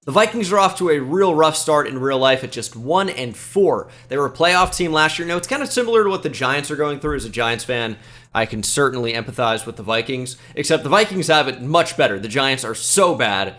The Vikings are off to a real rough start in real life at just 1-4. They were a playoff team last year. Now, it's kind of similar to what the Giants are going through. As a Giants fan, I can certainly empathize with the Vikings, except the Vikings have it much better. The Giants are so bad,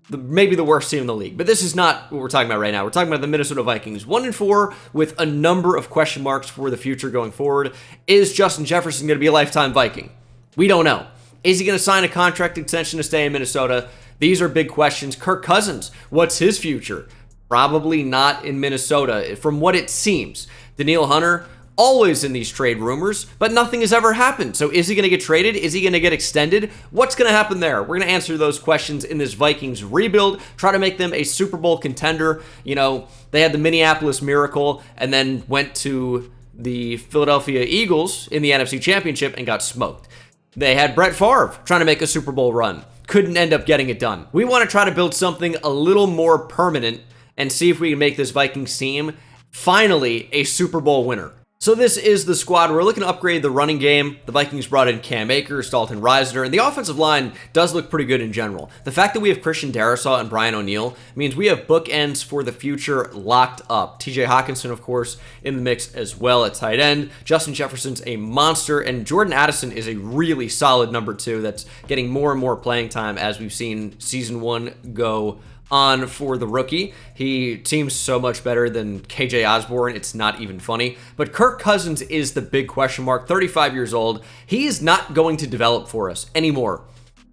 maybe the worst team in the league. But this is not what we're talking about right now. We're talking about the Minnesota Vikings. 1-4 with a number of question marks for the future going forward. Is Justin Jefferson going to be a lifetime Viking? We don't know. Is he going to sign a contract extension to stay in Minnesota? These are big questions. Kirk Cousins, what's his future? Probably not in Minnesota, from what it seems. Danielle Hunter, always in these trade rumors, but nothing has ever happened. So is he going to get traded? Is he going to get extended? What's going to happen there? We're going to answer those questions in this Vikings rebuild, try to make them a Super Bowl contender. You know, they had the Minneapolis Miracle and then went to the Philadelphia Eagles in the NFC Championship and got smoked. They had Brett Favre trying to make a Super Bowl run. Couldn't end up getting it done. We want to try to build something a little more permanent and see if we can make this Vikings team finally a Super Bowl winner. So this is the squad. We're looking to upgrade the running game. The Vikings brought in Cam Akers, Dalton Risner, and the offensive line does look pretty good in general. The fact that we have Christian Darrisaw and Brian O'Neill means we have bookends for the future locked up. TJ Hawkinson, of course, in the mix as well at tight end. Justin Jefferson's a monster, and Jordan Addison is a really solid number 2 that's getting more and more playing time as we've seen season 1 go on for the rookie. He seems so much better than KJ Osborne. It's not even funny. But Kirk Cousins is the big question mark. 35 years old. He is not going to develop for us anymore.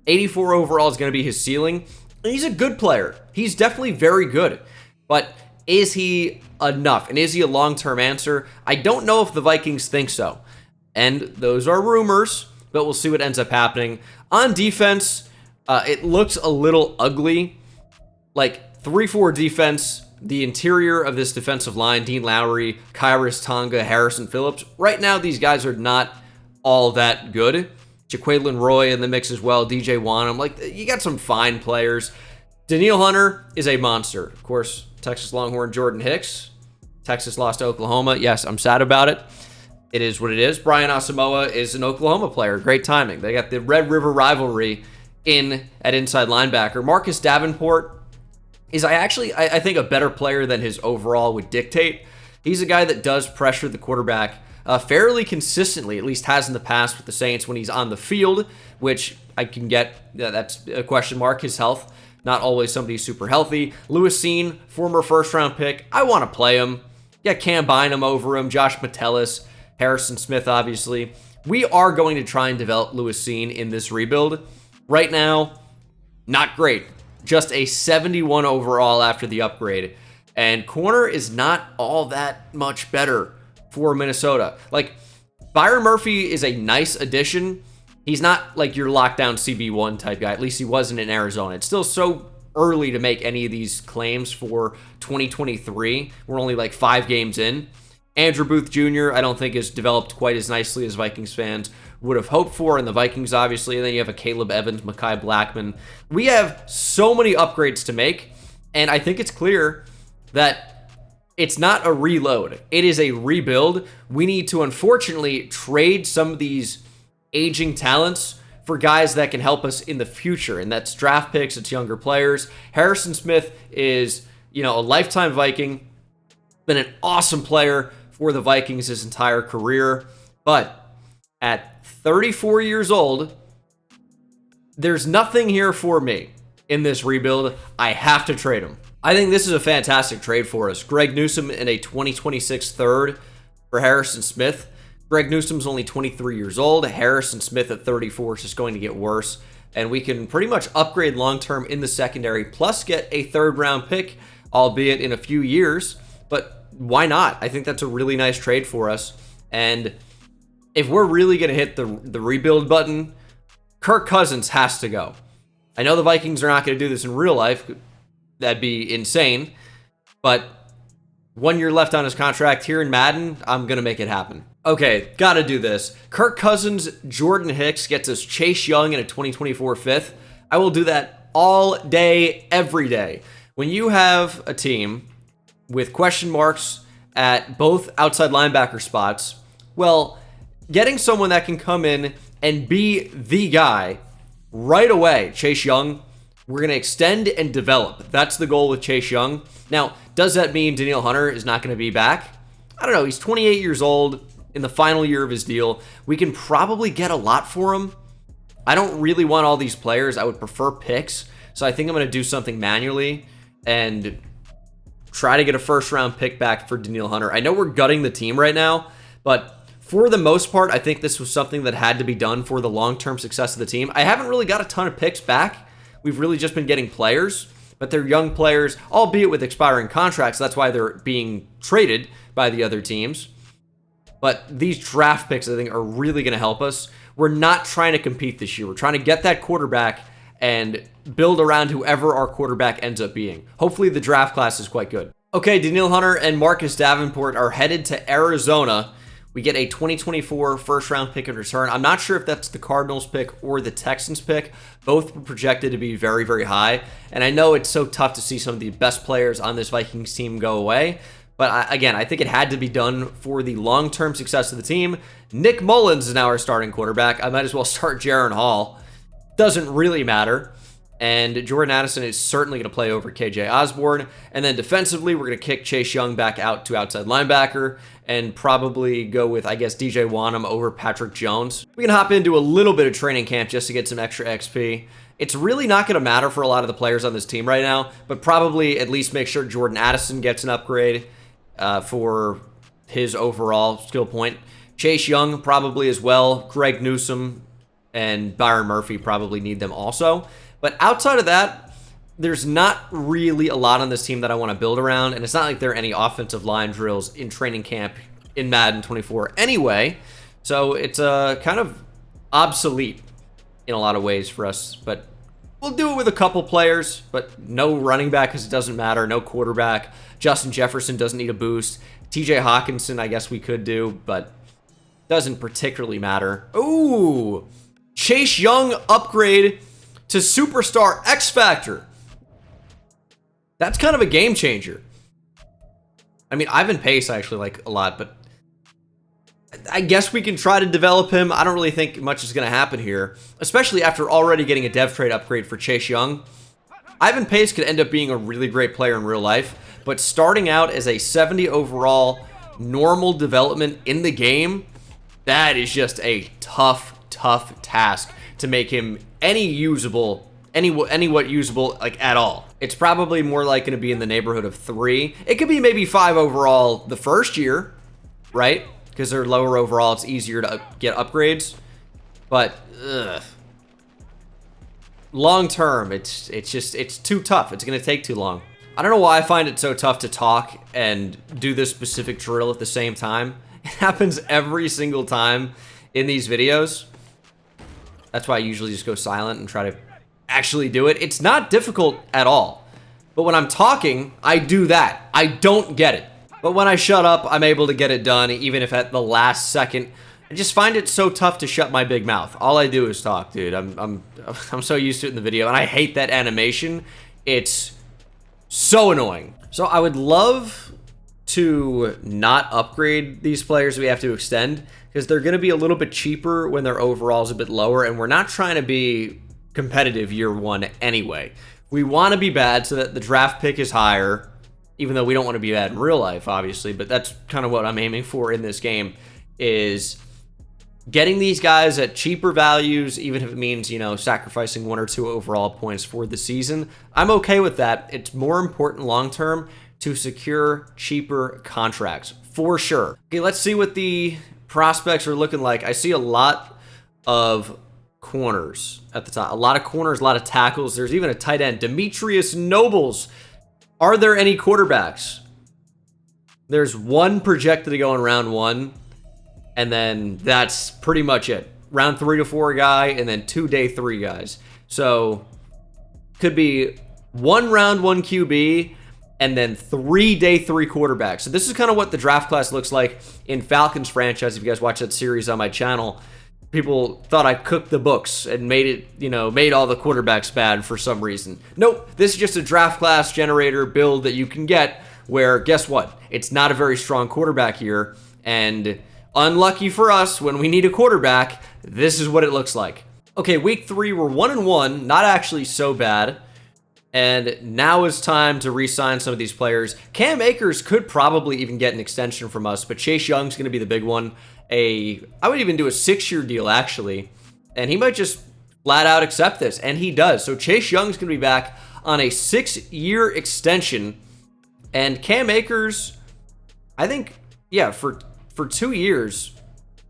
84 overall is going to be his ceiling. He's a good player. He's definitely very good. But is he enough? And is he a long-term answer? I don't know if the Vikings think so. And those are rumors, but we'll see what ends up happening. On defense, it looks a little ugly. Like 3-4 defense, the interior of this defensive line, Dean Lowry, Kyrus Tonga, Harrison Phillips. Right now, these guys are not all that good. Jaquelin Roy in the mix as well, DJ Wanham. Like, you got some fine players. Danielle Hunter is a monster. Of course, Texas Longhorn Jordan Hicks. Texas lost to Oklahoma. Yes, I'm sad about it. It is what it is. Brian Asamoah is an Oklahoma player. Great timing. They got the Red River rivalry at inside linebacker. Marcus Davenport is I think a better player than his overall would dictate. He's a guy that does pressure the quarterback fairly consistently, at least has in the past with the Saints when he's on the field, which I can get. That's a question mark. His health, not always somebody super healthy. Lewis Cine, former first-round pick. I want to play him. Yeah, Cam Bynum over him. Josh Metellus, Harrison Smith, obviously. We are going to try and develop Lewis Cine in this rebuild. Right now, not great. Just a 71 overall after the upgrade. And corner is not all that much better for Minnesota. Like, Byron Murphy is a nice addition. He's not like your lockdown CB1 type guy. At least he wasn't in Arizona. It's still so early to make any of these claims for 2023. We're only like 5 games in. Andrew Booth Jr., I don't think has developed quite as nicely as Vikings fans would have hoped for, and the Vikings, obviously. And then you have a Caleb Evans, Mekhi Blackman. We have so many upgrades to make, and I think it's clear that it's not a reload. It is a rebuild. We need to, unfortunately, trade some of these aging talents for guys that can help us in the future, and that's draft picks, it's younger players. Harrison Smith is, a lifetime Viking, been an awesome player for the Vikings his entire career, but at 34 years old, there's nothing here for me in this rebuild. I have to trade him. I think this is a fantastic trade for us. Greg Newsome in a 2026 third for Harrison Smith. Greg Newsome's only 23 years old. Harrison Smith at 34 is just going to get worse. And we can pretty much upgrade long-term in the secondary, plus get a third-round pick, albeit in a few years. But why not? I think that's a really nice trade for us. And if we're really going to hit the rebuild button, Kirk Cousins has to go. I know the Vikings are not going to do this in real life. That'd be insane. But 1 year left on his contract here in Madden, I'm going to make it happen. Okay, got to do this. Kirk Cousins, Jordan Hicks gets us Chase Young in a 2024 fifth. I will do that all day, every day. When you have a team with question marks at both outside linebacker spots, well, getting someone that can come in and be the guy right away, Chase Young, We're going to extend and develop. That's the goal with Chase Young. Now, does that mean Danielle Hunter is not going to be back? I don't know. He's 28 years old in the final year of his deal. We can probably get a lot for him. I don't really want all these players. I would prefer picks. So I think I'm going to do something manually and try to get a first-round pick back for Danielle Hunter. I know we're gutting the team right now, but for the most part, I think this was something that had to be done for the long-term success of the team. I haven't really got a ton of picks back. We've really just been getting players, but they're young players, albeit with expiring contracts. That's why they're being traded by the other teams. But these draft picks, I think, are really going to help us. We're not trying to compete this year. We're trying to get that quarterback and build around whoever our quarterback ends up being. Hopefully the draft class is quite good. Okay, Danielle Hunter and Marcus Davenport are headed to Arizona. We get a 2024 first-round pick in return. I'm not sure if that's the Cardinals pick or the Texans pick. Both were projected to be very, very high. And I know it's so tough to see some of the best players on this Vikings team go away. But again, I think it had to be done for the long-term success of the team. Nick Mullins is now our starting quarterback. I might as well start Jaron Hall. Doesn't really matter. And Jordan Addison is certainly going to play over KJ Osborne. And then defensively, we're going to kick Chase Young back out to outside linebacker and probably go with, I guess, DJ Wanham over Patrick Jones. We can hop into a little bit of training camp just to get some extra XP. It's really not going to matter for a lot of the players on this team right now, but probably at least make sure Jordan Addison gets an upgrade for his overall skill point. Chase Young probably as well. Greg Newsome and Byron Murphy probably need them also. But outside of that, there's not really a lot on this team that I want to build around, and it's not like there are any offensive line drills in training camp in Madden 24 anyway, so it's kind of obsolete in a lot of ways for us, but we'll do it with a couple players, but no running back because it doesn't matter, no quarterback. Justin Jefferson doesn't need a boost. TJ Hawkinson, I guess we could do, but doesn't particularly matter. Ooh, Chase Young upgrade to Superstar X Factor. That's kind of a game changer. I mean, Ivan Pace I actually like a lot, but I guess we can try to develop him. I don't really think much is going to happen here, especially after already getting a dev trade upgrade for Chase Young. Ivan Pace could end up being a really great player in real life, but starting out as a 70 overall normal development in the game, that is just a tough task to make him any usable, what usable, like, at all. It's probably more like going to be in the neighborhood of 3. It could be maybe 5 overall the first year, right? Because they're lower overall, it's easier to get upgrades. But long term, it's too tough. It's going to take too long. I don't know why I find it so tough to talk and do this specific drill at the same time. It happens every single time in these videos. That's why I usually just go silent and try to actually do it. It's not difficult at all. But when I'm talking, I do that. I don't get it. But when I shut up, I'm able to get it done, even if at the last second. I just find it so tough to shut my big mouth. All I do is talk, dude. I'm so used to it in the video, and I hate that animation. It's so annoying. So I would love to not upgrade these players we have to extend, because they're going to be a little bit cheaper when their overall is a bit lower, and we're not trying to be competitive year one anyway. We want to be bad so that the draft pick is higher, even though we don't want to be bad in real life, obviously, but that's kind of what I'm aiming for in this game, is getting these guys at cheaper values, even if it means, you know, sacrificing 1 or 2 overall points for the season. I'm okay with that. It's more important long-term to secure cheaper contracts, for sure. Okay, let's see what the prospects are looking like. I see a lot of corners at the top. A lot of corners, a lot of tackles. There's even a tight end. Demetrius Nobles. Are there any quarterbacks? There's one projected to go in round 1, and then that's pretty much it. Round 3 to 4 guy, and then 2 day 3 guys. So could be 1 round 1 QB, and then 3 day 3 quarterbacks. So this is kind of what the draft class looks like in Falcons franchise. If you guys watch that series on my channel, people thought I cooked the books and made it, you know, made all the quarterbacks bad for some reason. Nope, this is just a draft class generator build that you can get where, guess what? It's not a very strong quarterback here, and unlucky for us, when we need a quarterback, this is what it looks like. Okay, week 3, we're 1-1, not actually so bad. And now is time to re-sign some of these players. Cam Akers could probably even get an extension from us, but Chase Young's going to be the big one. I would even do a 6-year deal, actually. And he might just flat out accept this, and he does. So Chase Young's going to be back on a 6-year extension. And Cam Akers, I think, yeah, for 2 years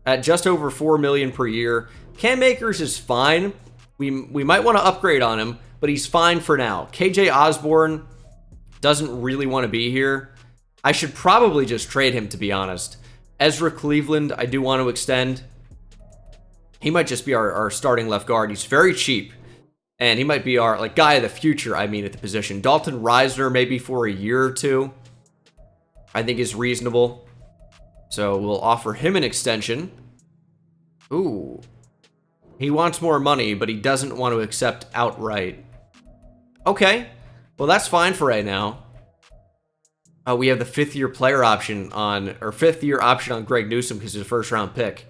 at just over $4 million per year, Cam Akers is fine. We might want to upgrade on him, but he's fine for now. KJ Osborne doesn't really want to be here. I should probably just trade him, to be honest. Ezra Cleveland, I do want to extend. He might just be our starting left guard. He's very cheap, and he might be our guy of the future, I mean, at the position. Dalton Reisner, maybe for a year or two, I think is reasonable. So we'll offer him an extension. Ooh. He wants more money, but he doesn't want to accept outright. Okay. Well, that's fine for right now. We have the 5th-year player option on, or 5th-year option on Greg Newsome because he's a first-round pick.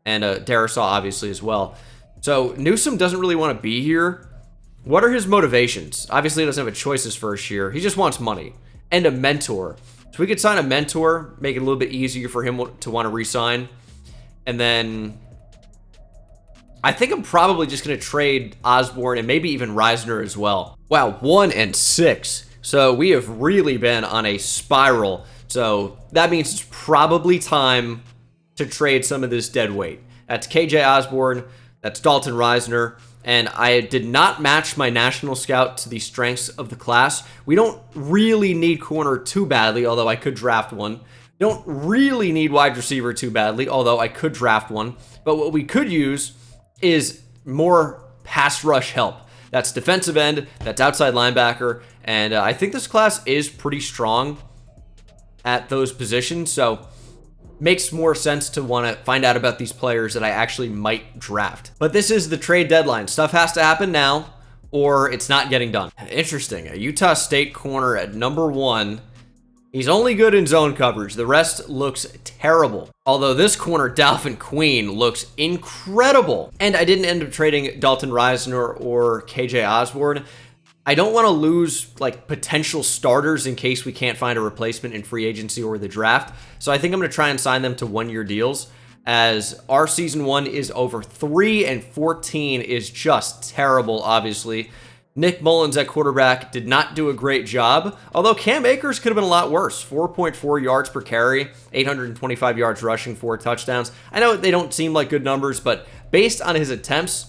And Darisaw, obviously, as well. So Newsome doesn't really want to be here. What are his motivations? Obviously, he doesn't have a choice his first year. He just wants money and a mentor. So we could sign a mentor, make it a little bit easier for him to want to re-sign. And then I think I'm probably just going to trade Osborne and maybe even Reisner as well. Wow, 1-6. So we have really been on a spiral. So that means it's probably time to trade some of this dead weight. That's KJ Osborne, that's Dalton Reisner, and I did not match my national scout to the strengths of the class. We don't really need corner too badly, although I could draft one. Don't really need wide receiver too badly, although I could draft one. But what we could use is more pass rush help. That's defensive end, that's outside linebacker, and I think this class is pretty strong at those positions, so makes more sense to want to find out about these players that I actually might draft. But this is the trade deadline. Stuff has to happen now, or it's not getting done. Interesting. A Utah State corner at number 1. He's only good in zone coverage. The rest looks terrible. Although this corner, Dalvin Queen, looks incredible. And I didn't end up trading Dalton Reisner or KJ Osborne. I don't want to lose potential starters in case we can't find a replacement in free agency or the draft. So I think I'm going to try and sign them to 1-year deals, as our season 1 is over. 3-14 is just terrible, obviously. Nick Mullins at quarterback did not do a great job, although Cam Akers could have been a lot worse. 4.4 yards per carry, 825 yards rushing, 4 touchdowns. I know they don't seem like good numbers, but based on his attempts,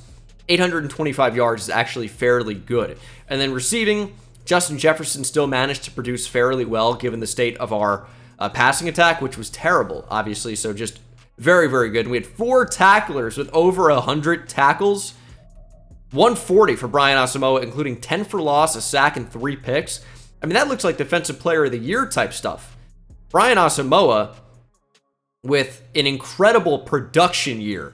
825 yards is actually fairly good. And then receiving, Justin Jefferson still managed to produce fairly well given the state of our passing attack, which was terrible, obviously. So just very, very good. And we had 4 tacklers with over 100 tackles. 140 for Brian Asamoah, including 10 for loss, a sack, and 3 picks. I mean, that looks like Defensive Player of the Year type stuff. Brian Asamoah with an incredible production year.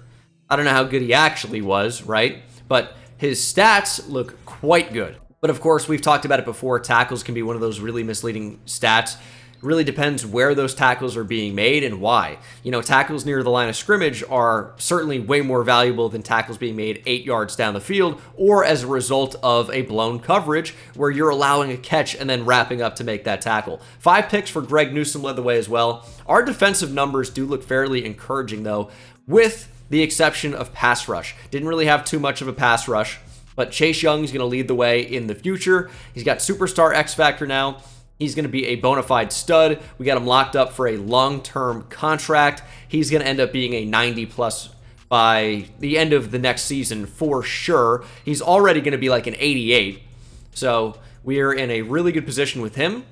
I don't know how good he actually was, right? But his stats look quite good. But of course, we've talked about it before. Tackles can be one of those really misleading stats. It really depends where those tackles are being made and why. You know, tackles near the line of scrimmage are certainly way more valuable than tackles being made 8 yards down the field, or as a result of a blown coverage where you're allowing a catch and then wrapping up to make that tackle. 5 picks for Greg Newsome led the way as well. Our defensive numbers do look fairly encouraging, though, with the exception of pass rush. Didn't really have too much of a pass rush, but Chase Young's going to lead the way in the future. He's got superstar X Factor now. He's going to be a bona fide stud. We got him locked up for a long-term contract. He's going to end up being a 90-plus by the end of the next season for sure. He's already going to be like an 88. So we are in a really good position with him.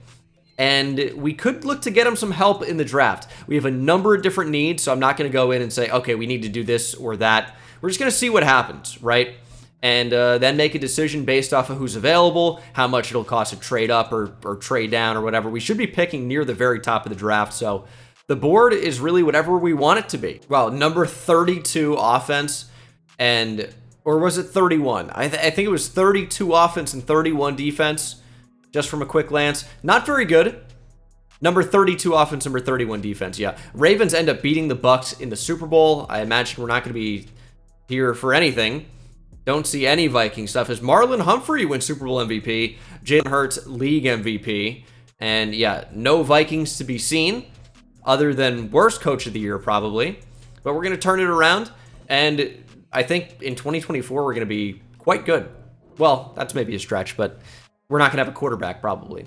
And we could look to get him some help in the draft. We have a number of different needs, so I'm not going to go in and say, okay, we need to do this or that. We're just going to see what happens, right? And then make a decision based off of who's available, how much it'll cost to trade up or trade down or whatever. We should be picking near the very top of the draft, so the board is really whatever we want it to be. Well, number 32 offense, or was it 31? I think it was 32 offense and 31 defense, just from a quick glance. Not very good. Number 32 offense, number 31 defense, yeah. Ravens end up beating the Bucs in the Super Bowl. I imagine we're not going to be here for anything. Don't see any Viking stuff. As Marlon Humphrey wins Super Bowl MVP, Jalen Hurts League MVP, and yeah, no Vikings to be seen, other than worst coach of the year probably. But we're going to turn it around, and I think in 2024 we're going to be quite good. Well, that's maybe a stretch, but we're not going to have a quarterback probably.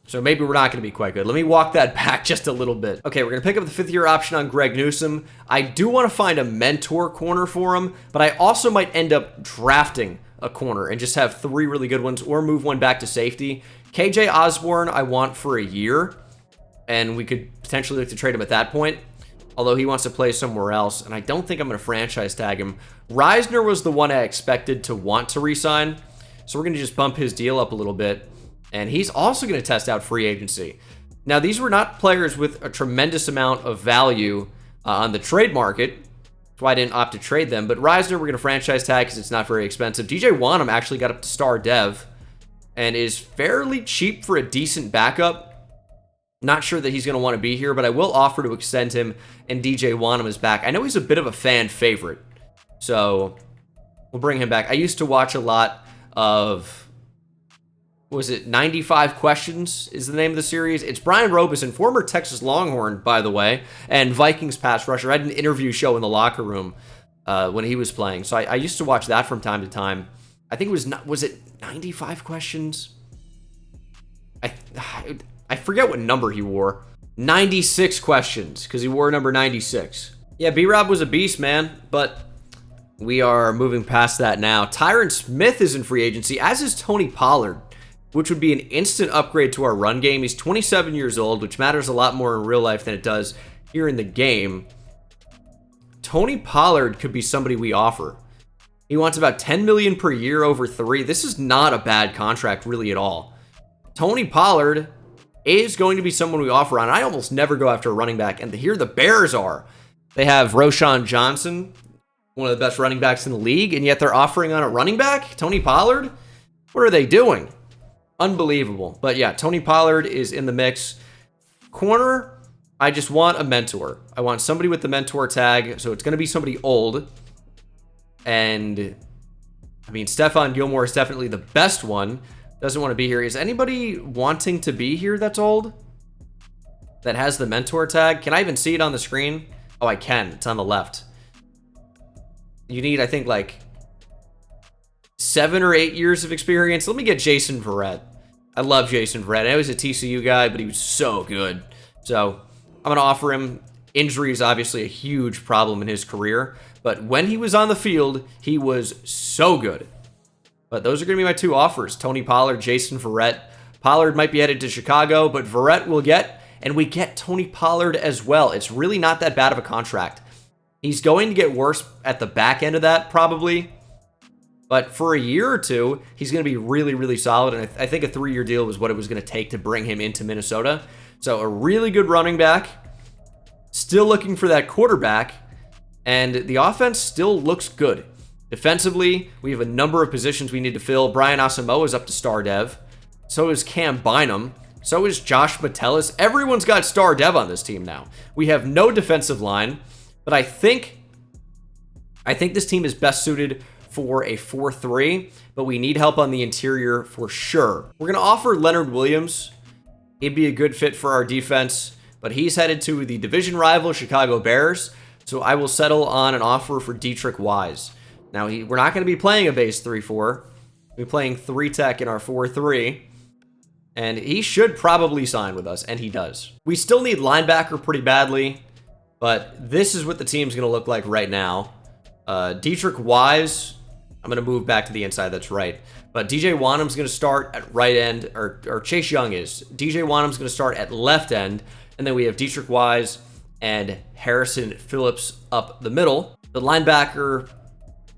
So maybe we're not going to be quite good. Let me walk that back just a little bit. Okay, we're going to pick up the fifth-year option on Greg Newsome. I do want to find a mentor corner for him, but I also might end up drafting a corner and just have 3 really good ones or move one back to safety. KJ Osborne I want for a year, and we could potentially look to trade him at that point, although he wants to play somewhere else, and I don't think I'm going to franchise tag him. Reisner was the one I expected to want to re-sign, so we're going to just bump his deal up a little bit. And he's also going to test out free agency. Now, these were not players with a tremendous amount of value on the trade market. That's why I didn't opt to trade them. But Reisner, we're going to franchise tag because it's not very expensive. DJ Wanham actually got up to star dev and is fairly cheap for a decent backup. Not sure that he's going to want to be here, but I will offer to extend him, and DJ Wanham is back. I know he's a bit of a fan favorite, so we'll bring him back. I used to watch a lot of... was it 95 Questions is the name of the series? It's Brian Robeson, former Texas Longhorn, by the way, and Vikings pass rusher. I had an interview show in the locker room when he was playing. So I used to watch that from time to time. I think it was it 95 Questions? I forget what number he wore. 96 Questions, because he wore number 96. Yeah, B-Rob was a beast, man, but we are moving past that now. Tyron Smith is in free agency, as is Tony Pollard, which would be an instant upgrade to our run game. He's 27 years old, which matters a lot more in real life than it does here in the game. Tony Pollard could be somebody we offer. He wants about $10 million per year over 3. This is not a bad contract really at all. Tony Pollard is going to be someone we offer on. I almost never go after a running back, and here the Bears are. They have Roschon Johnson, one of the best running backs in the league, and yet they're offering on a running back? Tony Pollard? What are they doing? Unbelievable. But yeah, Tony Pollard is in the mix. Corner, I just want a mentor. I want somebody with the mentor tag, so it's going to be somebody old. And, I mean, Stephon Gilmore is definitely the best one. Doesn't want to be here. Is anybody wanting to be here that's old? That has the mentor tag? Can I even see it on the screen? Oh, I can. It's on the left. You need, I think, like 7 or 8 years of experience. Let me get Jason Verrett. I love Jason Verrett. I know he was a TCU guy, but he was so good. So I'm going to offer him. Injury is obviously a huge problem in his career, but when he was on the field, he was so good. But those are going to be my 2 offers. Tony Pollard, Jason Verrett. Pollard might be headed to Chicago, but Verrett will get, and we get Tony Pollard as well. It's really not that bad of a contract. He's going to get worse at the back end of that, probably. But for a year or 2, he's going to be really, really solid. And I think a 3-year deal was what it was going to take to bring him into Minnesota. So a really good running back. Still looking for that quarterback. And the offense still looks good. Defensively, we have a number of positions we need to fill. Brian Asamoah is up to star dev. So is Cam Bynum. So is Josh Metellus. Everyone's got star dev on this team now. We have no defensive line. But I think this team is best suited for a 4-3, but we need help on the interior for sure. We're going to offer Leonard Williams. He'd be a good fit for our defense, but he's headed to the division rival Chicago Bears, so I will settle on an offer for Dietrich Wise. Now, we're not going to be playing a base 3-4. We'll be playing 3-tech in our 4-3, and he should probably sign with us, and he does. We still need linebacker pretty badly, but this is what the team's going to look like right now. Dietrich Wise, I'm going to move back to the inside, that's right. But DJ Wanham's going to start at right end, or Chase Young is. DJ Wanham's going to start at left end, and then we have Dietrich Wise and Harrison Phillips up the middle. The linebacker,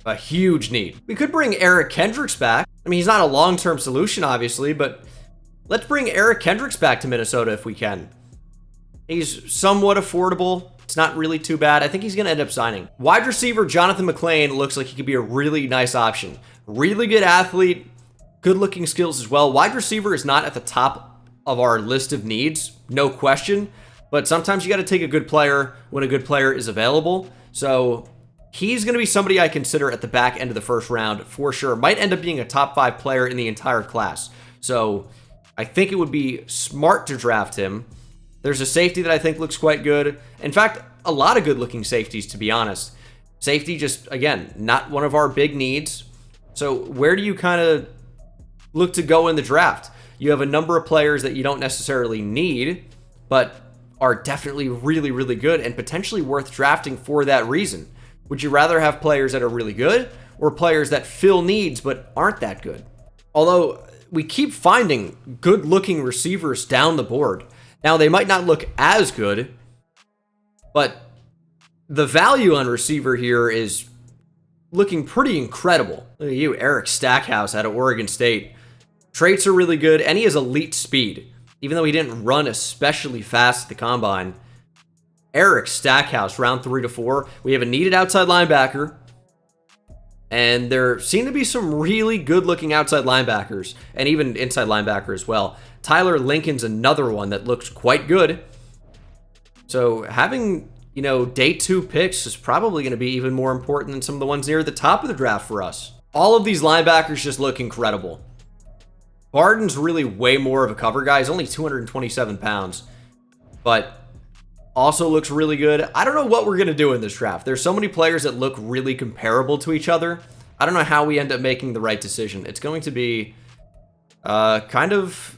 a huge need. We could bring Eric Kendricks back. I mean, he's not a long-term solution, obviously, but let's bring Eric Kendricks back to Minnesota if we can. He's somewhat affordable. It's not really too bad. I think he's going to end up signing. Wide receiver Jonathan McClain looks like he could be a really nice option. Really good athlete, good looking skills as well. Wide receiver is not at the top of our list of needs, no question. But sometimes you got to take a good player when a good player is available. So he's going to be somebody I consider at the back end of the first round for sure. Might end up being a top 5 player in the entire class. So I think it would be smart to draft him. There's a safety that I think looks quite good. In fact, a lot of good looking safeties, to be honest. Safety just, again, not one of our big needs. So where do you kind of look to go in the draft? You have a number of players that you don't necessarily need, but are definitely really, really good and potentially worth drafting for that reason. Would you rather have players that are really good or players that fill needs but aren't that good? Although we keep finding good-looking receivers down the board. Now, they might not look as good, but the value on receiver here is looking pretty incredible. Look at you, Eric Stackhouse out of Oregon State. Traits are really good, and he has elite speed. Even though he didn't run especially fast at the combine. Eric Stackhouse, round 3 to 4. We have a needed outside linebacker. And there seem to be some really good-looking outside linebackers. And even inside linebacker as well. Tyler Lincoln's another one that looks quite good. So having, day 2 picks is probably going to be even more important than some of the ones near the top of the draft for us. All of these linebackers just look incredible. Barden's really way more of a cover guy. He's only 227 pounds. But also looks really good. I don't know what we're going to do in this draft. There's so many players that look really comparable to each other. I don't know how we end up making the right decision. It's going to be kind of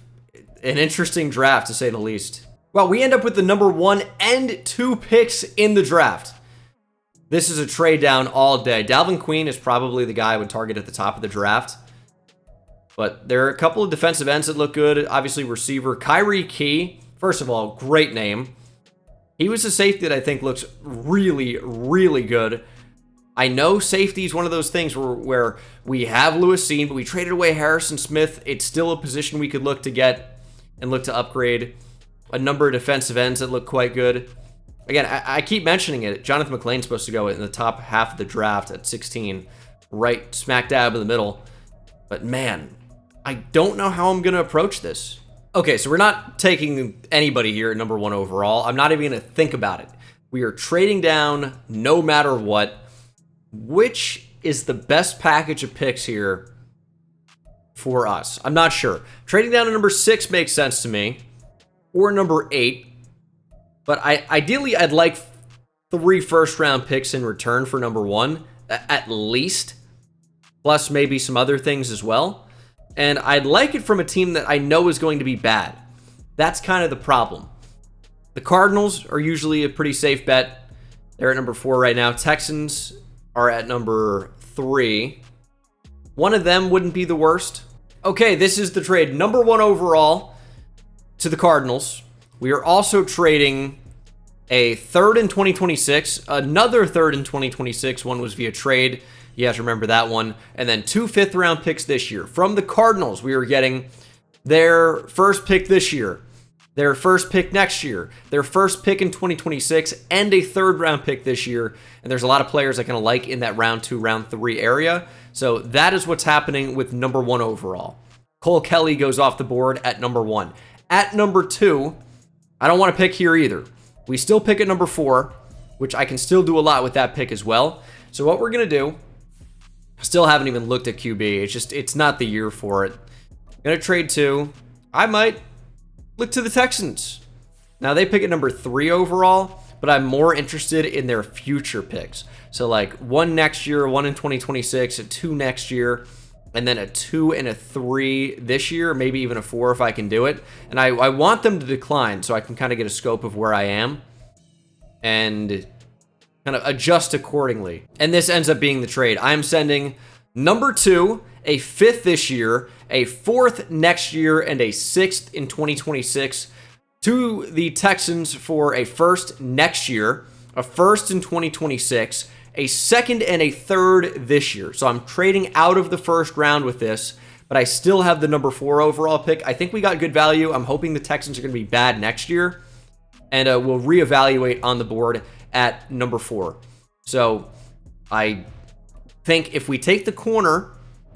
an interesting draft, to say the least. Well, we end up with the number 1 and 2 picks in the draft. This is a trade down all day. Dalvin Queen is probably the guy I would target at the top of the draft. But there are a couple of defensive ends that look good. Obviously, receiver Kyrie Key. First of all, great name. He was a safety that I think looks really, really good. I know safety is one of those things where we have Lewis Cine, but we traded away Harrison Smith. It's still a position we could look to get and look to upgrade. A number of defensive ends that look quite good. Again, I keep mentioning it. Jonathan McLean's supposed to go in the top half of the draft at 16, right smack dab in the middle. But man, I don't know how I'm going to approach this. Okay, so we're not taking anybody here at number 1 overall. I'm not even going to think about it. We are trading down no matter what. Which is the best package of picks here for us? I'm not sure. Trading down to number 6 makes sense to me. Or number 8. But ideally, I'd like 3 first-round picks in return for number 1, at least. Plus maybe some other things as well. And I'd like it from a team that I know is going to be bad. That's kind of the problem. The Cardinals are usually a pretty safe bet. They're at number 4 right now. Texans are at number 3. One of them wouldn't be the worst. Okay, this is the trade. Number 1 overall to the Cardinals. We are also trading a 3rd in 2026, another 3rd in 2026. One was via trade. You have to remember that one. And then 2 5th-round picks this year. From the Cardinals, we are getting their first pick this year, their first pick next year, their first pick in 2026, and a 3rd-round pick this year. And there's a lot of players I kind of like in that round 2, round 3 area. So that is what's happening with number 1 overall. Cole Kelly goes off the board at number 1. At number 2, I don't want to pick here either. We still pick at number 4, which I can still do a lot with that pick as well. So what we're going to do, still haven't even looked at QB. It's not the year for it. Gonna trade 2. I might look to the Texans. Now they pick at number 3 overall, but I'm more interested in their future picks. So like 1 next year, 1 in 2026, a 2 next year, and then a 2 and a 3 this year, maybe even a 4 if I can do it. And I want them to decline so I can kind of get a scope of where I am and kind of adjust accordingly. And this ends up being the trade. I'm sending number 2, a 5th this year, a 4th next year, and a 6th in 2026 to the Texans for a 1st next year, a 1st in 2026, a 2nd and a 3rd this year. So I'm trading out of the 1st round with this, but I still have the number 4 overall pick. I think we got good value. I'm hoping the Texans are going to be bad next year, and we'll reevaluate on the board at number 4. So I think if we take the corner,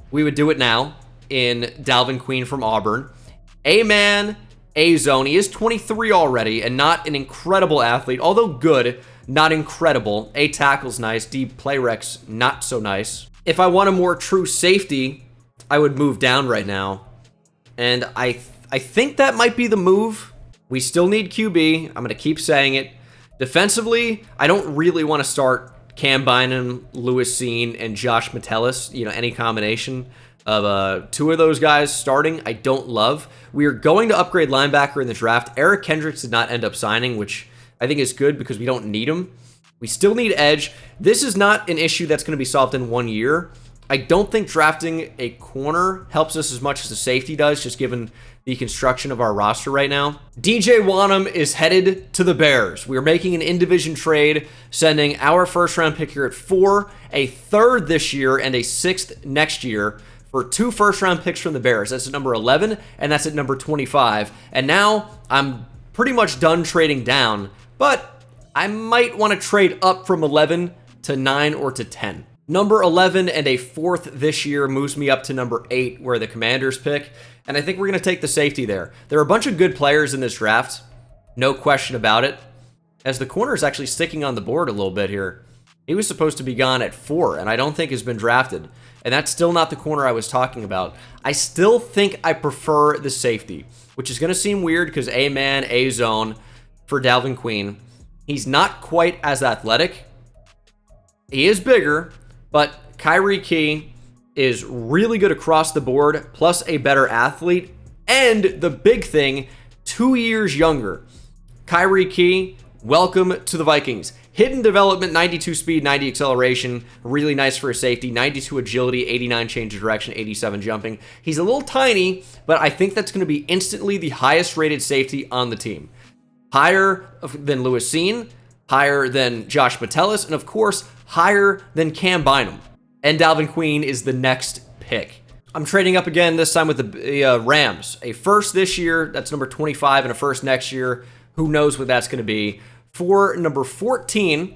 we would do it now in Dalvin Queen from Auburn. A-man, A-zone. He is 23 already and not an incredible athlete, although good. not incredible. A tackle's nice. D play rec's not so nice. If I want a more true safety, I would move down right now. And I think that might be the move. We still need QB. I'm going to keep saying it. Defensively, I don't really want to start Cam Bynum, Lewis Cine, and Josh Metellus. You know, any combination of two of those guys starting, I don't love. We are going to upgrade linebacker in the draft. Eric Kendricks did not end up signing, which I think is good because we don't need him. We still need edge. This is not an issue that's going to be solved in 1 year. I don't think drafting a corner helps us as much as a safety does, just given the construction of our roster right now. DJ Wanham is headed to the Bears. We are making an in-division trade, sending our first-round pick here at 4, a 3rd this year, and a 6th next year for 2 first-round picks from the Bears. That's at number 11, and that's at number 25. And now I'm pretty much done trading down, but I might want to trade up from 11 to 9 or to 10. Number 11 and a 4th this year moves me up to number 8, where the Commanders pick, and I think we're going to take the safety there. There are a bunch of good players in this draft, no question about it, as the corner is actually sticking on the board a little bit here. He was supposed to be gone at 4, and I don't think has been drafted, and that's still not the corner I was talking about. I still think I prefer the safety, which is going to seem weird because A-man, A-zone for Dalvin Queen. He's not quite as athletic. He is bigger, but Kyrie Key is really good across the board, plus a better athlete, and the big thing, 2 years younger. Kyrie Key, welcome to the Vikings. Hidden development, 92 speed, 90 acceleration, really nice for a safety, 92 agility, 89 change of direction, 87 jumping. He's a little tiny, but I think that's going to be instantly the highest rated safety on the team. Higher than Lewis Cine, higher than Josh Metellus, and of course, higher than Cam Bynum. And Dalvin Queen is the next pick. I'm trading up again, this time with the Rams. A 1st this year, that's number 25, and a 1st next year. Who knows what that's going to be. For number 14,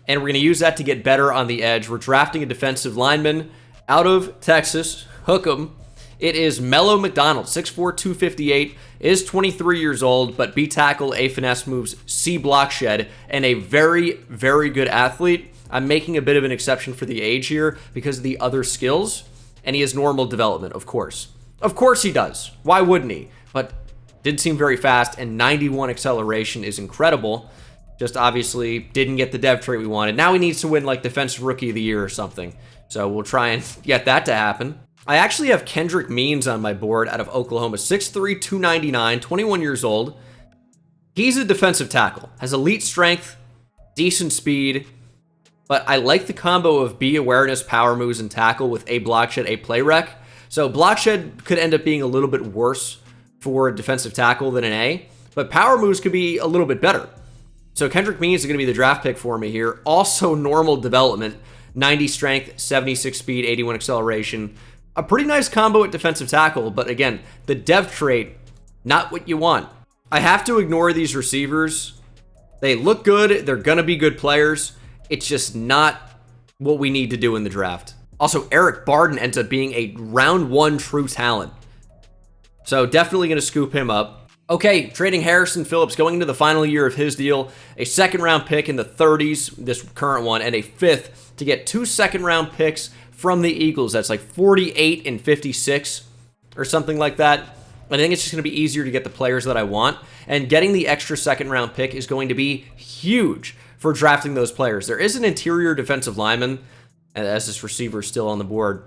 and we're going to use that to get better on the edge. We're drafting a defensive lineman out of Texas. Hook 'em. It is Mello McDonald, 6'4", 258, is 23 years old, but B tackle, A finesse moves, C block shed, and a very, very good athlete. I'm making a bit of an exception for the age here because of the other skills, and he has normal development, of course. Of course he does. Why wouldn't he? But did seem very fast, and 91 acceleration is incredible. Just obviously didn't get the dev trait we wanted. Now he needs to win like Defensive Rookie of the Year or something. So we'll try and get that to happen. I actually have Kendrick Means on my board out of Oklahoma, 6'3", 299, 21 years old. He's a defensive tackle, has elite strength, decent speed, but I like the combo of B awareness, power moves, and tackle with A block shed, A play rec. So block shed could end up being a little bit worse for a defensive tackle than an A, but power moves could be a little bit better. So Kendrick Means is going to be the draft pick for me here. Also normal development, 90 strength, 76 speed, 81 acceleration. A pretty nice combo at defensive tackle, but again, the dev trait, not what you want. I have to ignore these receivers. They look good. They're going to be good players. It's just not what we need to do in the draft. Also, Eric Barden ends up being a round 1 true talent. So definitely going to scoop him up. Okay, trading Harrison Phillips, going into the final year of his deal, a 2nd round pick in the 30s, this current one, and a 5th to get 2 2nd round picks from the Eagles. That's like 48 and 56 or something like that. I think it's just going to be easier to get the players that I want, and getting the extra 2nd round pick is going to be huge for drafting those players. There is an interior defensive lineman, as this receiver is still on the board.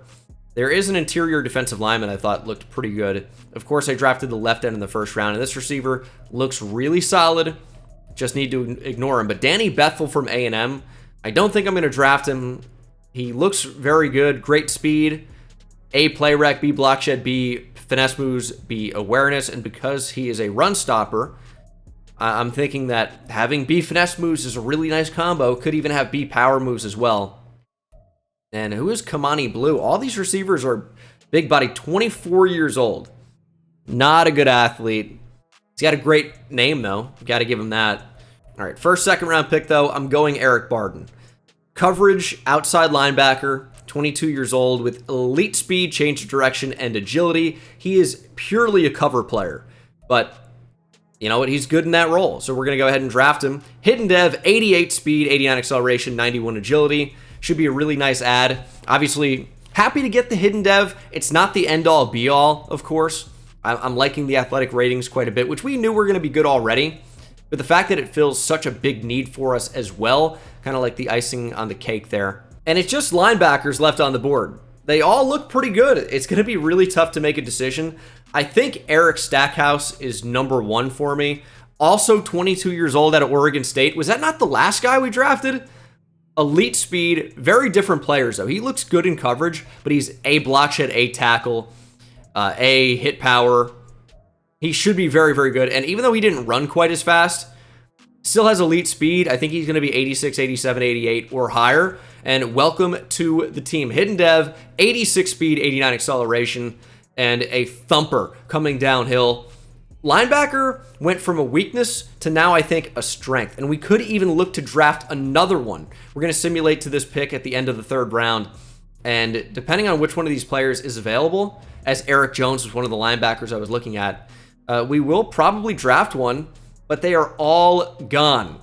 There is an interior defensive lineman I thought looked pretty good. Of course, I drafted the left end in the 1st round, and this receiver looks really solid. Just need to ignore him. But Danny Bethel from A&M, I don't think I'm going to draft him. He looks very good, great speed, A play rec, B block shed, B finesse moves, B awareness, and because he is a run stopper, I'm thinking that having B finesse moves is a really nice combo. Could even have B power moves as well. And who is Kamani Blue? All these receivers are big body, 24 years old. Not a good athlete. He's got a great name, though. Got to give him that. All right, 1st, 2nd round pick, though, I'm going Eric Barden. Coverage, outside linebacker, 22 years old with elite speed, change of direction, and agility. He is purely a cover player, but you know what, he's good in that role. So we're going to go ahead and draft him. Hidden Dev, 88 speed, 89 acceleration, 91 agility. Should be a really nice add. Obviously, happy to get the Hidden Dev. It's not the end-all, be-all, of course. I'm liking the athletic ratings quite a bit, which we knew were going to be good already. But the fact that it fills such a big need for us as well, kind of like the icing on the cake there. And it's just linebackers left on the board. They all look pretty good. It's going to be really tough to make a decision. I think Eric Stackhouse is number 1 for me. Also 22 years old out of Oregon State. Was that not the last guy we drafted? Elite speed, very different players though. He looks good in coverage, but he's A block shed, A tackle, A hit power. He should be very, very good. And even though he didn't run quite as fast, still has elite speed. I think he's going to be 86, 87, 88 or higher. And welcome to the team. Hidden Dev, 86 speed, 89 acceleration, and a thumper coming downhill. Linebacker went from a weakness to now I think a strength. And we could even look to draft another one. We're going to simulate to this pick at the end of the 3rd round. And depending on which one of these players is available, as Eric Jones was one of the linebackers I was looking at, we will probably draft one, but they are all gone.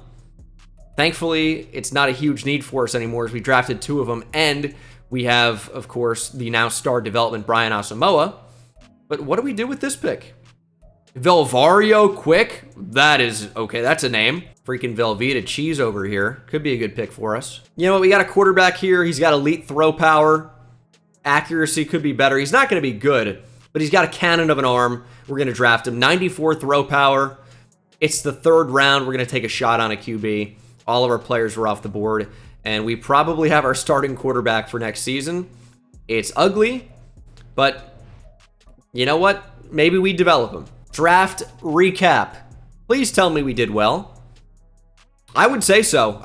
Thankfully, it's not a huge need for us anymore as we drafted 2 of them, and we have, of course, the now star development Brian Asamoah. But what do we do with this pick? Velvario Quick? That is, okay, that's a name. Freaking Velveeta Cheese over here. Could be a good pick for us. You know what, we got a quarterback here. He's got elite throw power. Accuracy could be better. He's not going to be good, but he's got a cannon of an arm. We're going to draft him. 94 throw power. It's the 3rd round. We're going to take a shot on a QB. All of our players were off the board, and we probably have our starting quarterback for next season. It's ugly, but you know what? Maybe we develop him. Draft recap. Please tell me we did well. I would say so.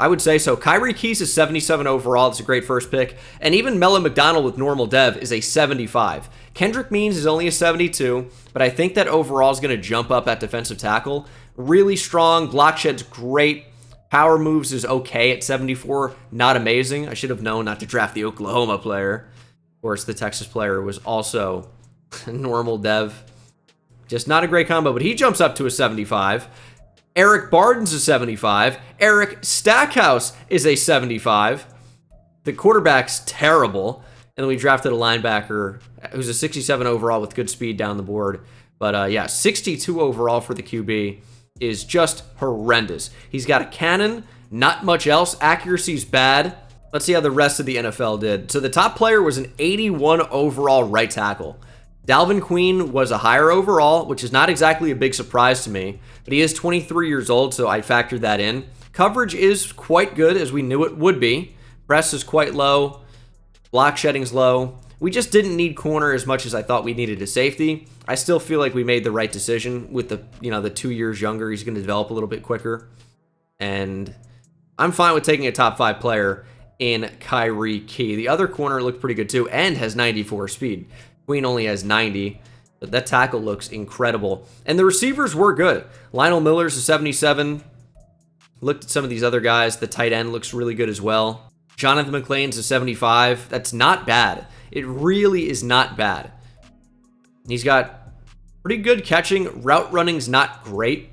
Kyrie Keys is 77 overall. That's a great first pick. And even Melvin McDonald with normal dev is a 75. Kendrick Means is only a 72, but I think that overall is going to jump up at defensive tackle. Really strong. Block shed's great. Power moves is okay at 74. Not amazing. I should have known not to draft the Oklahoma player. Of course, the Texas player was also normal dev. Just not a great combo, but he jumps up to a 75. Eric Barden's a 75. Eric Stackhouse is a 75. The quarterback's terrible. And then we drafted a linebacker who's a 67 overall with good speed down the board. But yeah, 62 overall for the QB is just horrendous. He's got a cannon, not much else. Accuracy's bad. Let's see how the rest of the NFL did. So the top player was an 81 overall right tackle. Dalvin Queen was a higher overall, which is not exactly a big surprise to me, but he is 23 years old, so I factored that in. Coverage is quite good, as we knew it would be. Press is quite low. Block shedding's low. We just didn't need corner as much as I thought we needed a safety. I still feel like we made the right decision with the 2 years younger. He's going to develop a little bit quicker. And I'm fine with taking a top 5 player in Kyrie Key. The other corner looked pretty good too and has 94 speed. Queen only has 90, but that tackle looks incredible. And the receivers were good. Lionel Miller's a 77. Looked at some of these other guys. The tight end looks really good as well. Jonathan McClain's a 75. That's not bad. It really is not bad. He's got pretty good catching. Route running's not great,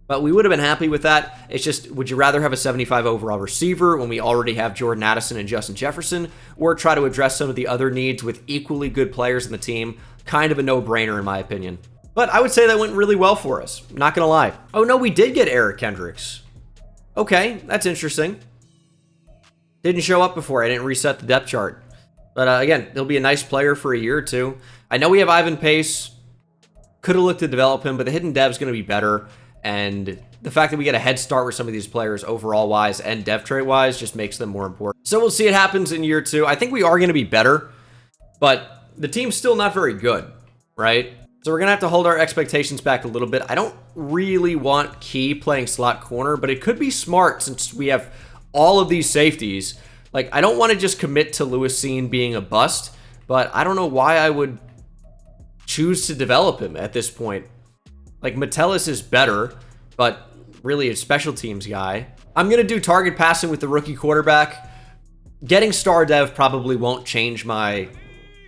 but we would have been happy with that. It's just, would you rather have a 75 overall receiver when we already have Jordan Addison and Justin Jefferson, or try to address some of the other needs with equally good players in the team? Kind of a no-brainer in my opinion. But I would say that went really well for us. Not going to lie. Oh no, we did get Eric Kendricks. Okay, that's interesting. Didn't show up before. I didn't reset the depth chart. But again, he'll be a nice player for a year or two. I know we have Ivan Pace. Could have looked to develop him, but the hidden dev's going to be better. And the fact that we get a head start with some of these players overall-wise and dev trait-wise just makes them more important. So we'll see what happens in year 2. I think we are going to be better, but the team's still not very good, right? So we're going to have to hold our expectations back a little bit. I don't really want Key playing slot corner, but it could be smart since we have all of these safeties. Like, I don't want to just commit to Lewis Cine being a bust, but I don't know why I would choose to develop him at this point. Like, Metellus is better, but really a special teams guy. I'm going to do target passing with the rookie quarterback. Getting star dev probably won't change my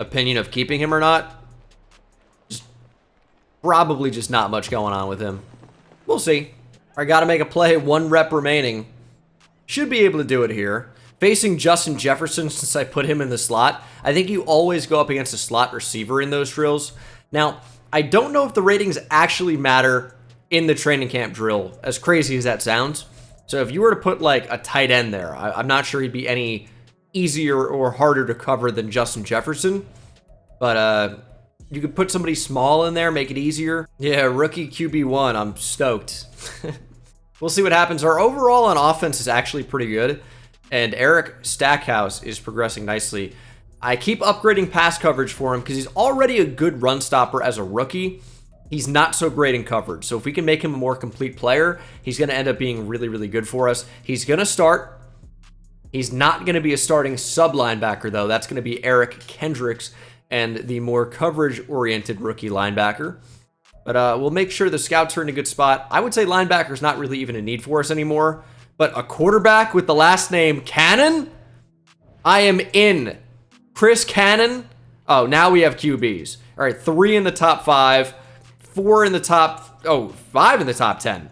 opinion of keeping him or not. Probably just not much going on with him. We'll see. I got to make a play. 1 rep remaining. Should be able to do it here. Facing Justin Jefferson, since I put him in the slot, I think you always go up against a slot receiver in those drills. Now, I don't know if the ratings actually matter in the training camp drill, as crazy as that sounds. So if you were to put like a tight end there, I'm not sure he'd be any easier or harder to cover than Justin Jefferson. But you could put somebody small in there, make it easier. Yeah, rookie QB1, I'm stoked. We'll see what happens. Our overall on offense is actually pretty good. And Eric Stackhouse is progressing nicely. I keep upgrading pass coverage for him because he's already a good run stopper as a rookie. He's not so great in coverage. So if we can make him a more complete player, he's going to end up being really, really good for us. He's going to start. He's not going to be a starting sub linebacker, though. That's going to be Eric Kendricks and the more coverage-oriented rookie linebacker. But we'll make sure the scouts are in a good spot. I would say linebacker's not really even a need for us anymore. But a quarterback with the last name Cannon? I am in. Chris Cannon? Oh, now we have QBs. All right, 3 in the top 5. 4 in the top... Oh, 5 in the top 10.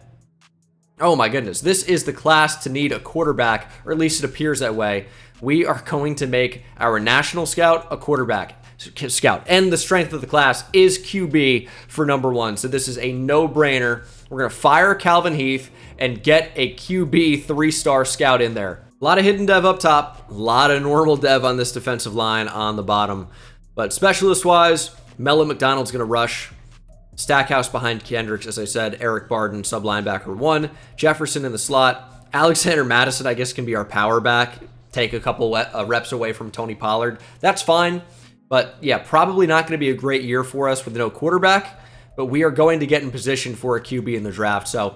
Oh my goodness. This is the class to need a quarterback, or at least it appears that way. We are going to make our national scout a quarterback scout. And the strength of the class is QB for number 1. So this is a no-brainer. We're going to fire Calvin Heath and get a QB 3-star scout in there. A lot of hidden dev up top, a lot of normal dev on this defensive line on the bottom. But specialist-wise, Mello McDonald's going to rush. Stackhouse behind Kendricks, as I said. Eric Barden, sub-linebacker 1. Jefferson in the slot. Alexander Madison, I guess, can be our power back. Take a couple reps away from Tony Pollard. That's fine. But, yeah, probably not going to be a great year for us with no quarterback. But we are going to get in position for a QB in the draft. So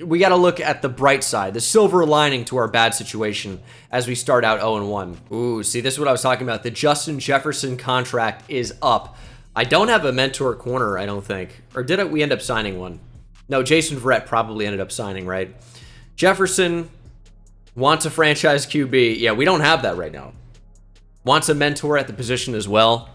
we got to look at the bright side, the silver lining to our bad situation as we start out 0-1. Ooh, see, this is what I was talking about. The Justin Jefferson contract is up. I don't have a mentor corner, I don't think. Or did we end up signing one? No, Jason Verrett probably ended up signing, right? Jefferson wants a franchise QB. Yeah, we don't have that right now. Wants a mentor at the position as well.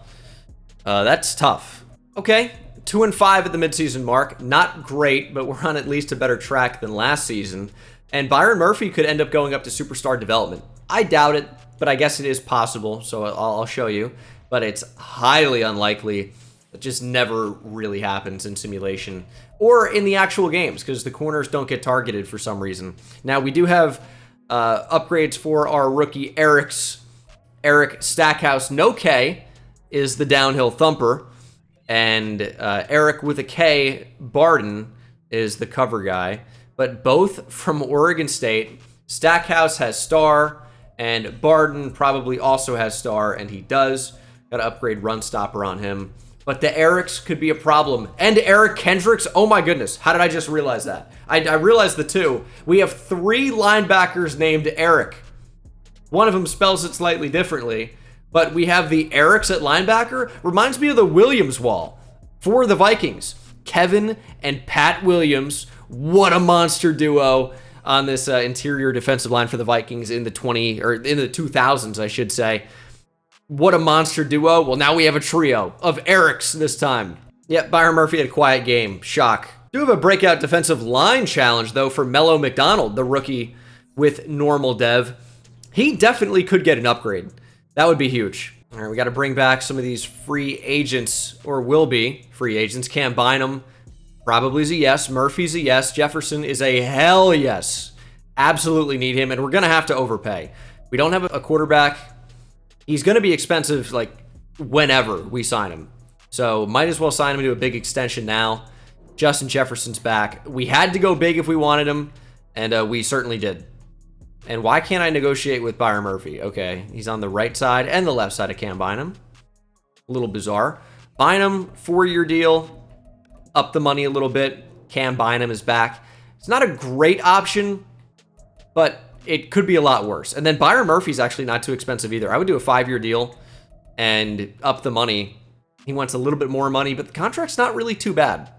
That's tough. Okay, 2-5 at the midseason mark. Not great, but we're on at least a better track than last season. And Byron Murphy could end up going up to superstar development. I doubt it, but I guess it is possible, so I'll show you. But it's highly unlikely. It just never really happens in simulation or in the actual games because the corners don't get targeted for some reason. Now, we do have upgrades for our rookie Eric Stackhouse. No K is the downhill thumper. And Eric with a K, Barden, is the cover guy. But both from Oregon State. Stackhouse has star, and Barden probably also has star, and he does. Got to upgrade run stopper on him. But the Erics could be a problem. And Eric Kendricks, oh my goodness. How did I just realize that? I realized the 2. We have 3 linebackers named Eric. One of them spells it slightly differently. But we have the Erics at linebacker. Reminds me of the Williams wall for the Vikings. Kevin and Pat Williams. What a monster duo on this interior defensive line for the Vikings in the 2000s, I should say. What a monster duo. Well, now we have a trio of Erics this time. Yep, Byron Murphy had a quiet game. Shock. Do have a breakout defensive line challenge, though, for Mello McDonald, the rookie with normal dev. He definitely could get an upgrade. That would be huge. All right, we got to bring back some of these free agents, or will be free agents. Cam Bynum probably is a yes. Murphy's a yes. Jefferson is a hell yes. Absolutely need him, and we're going to have to overpay. We don't have a quarterback. He's going to be expensive, like, whenever we sign him. So, might as well sign him to a big extension now. Justin Jefferson's back. We had to go big if we wanted him, and we certainly did. And why can't I negotiate with Byron Murphy? Okay, he's on the right side and the left side of Cam Bynum. A little bizarre. Bynum, 4-year deal. Up the money a little bit. Cam Bynum is back. It's not a great option, but it could be a lot worse. And then Byron Murphy's actually not too expensive either. I would do a 5-year deal and up the money. He wants a little bit more money, but the contract's not really too bad.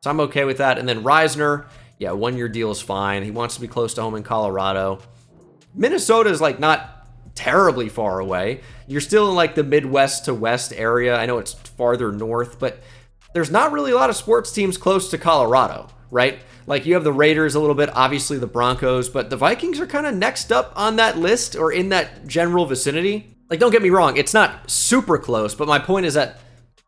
So I'm okay with that. And then Reisner, yeah, 1-year deal is fine. He wants to be close to home in Colorado. Minnesota is like not terribly far away. You're still in like the Midwest to West area. I know it's farther north, but there's not really a lot of sports teams close to Colorado, right? Like, you have the Raiders a little bit, obviously the Broncos, but the Vikings are kind of next up on that list or in that general vicinity. Like, don't get me wrong, it's not super close, but my point is that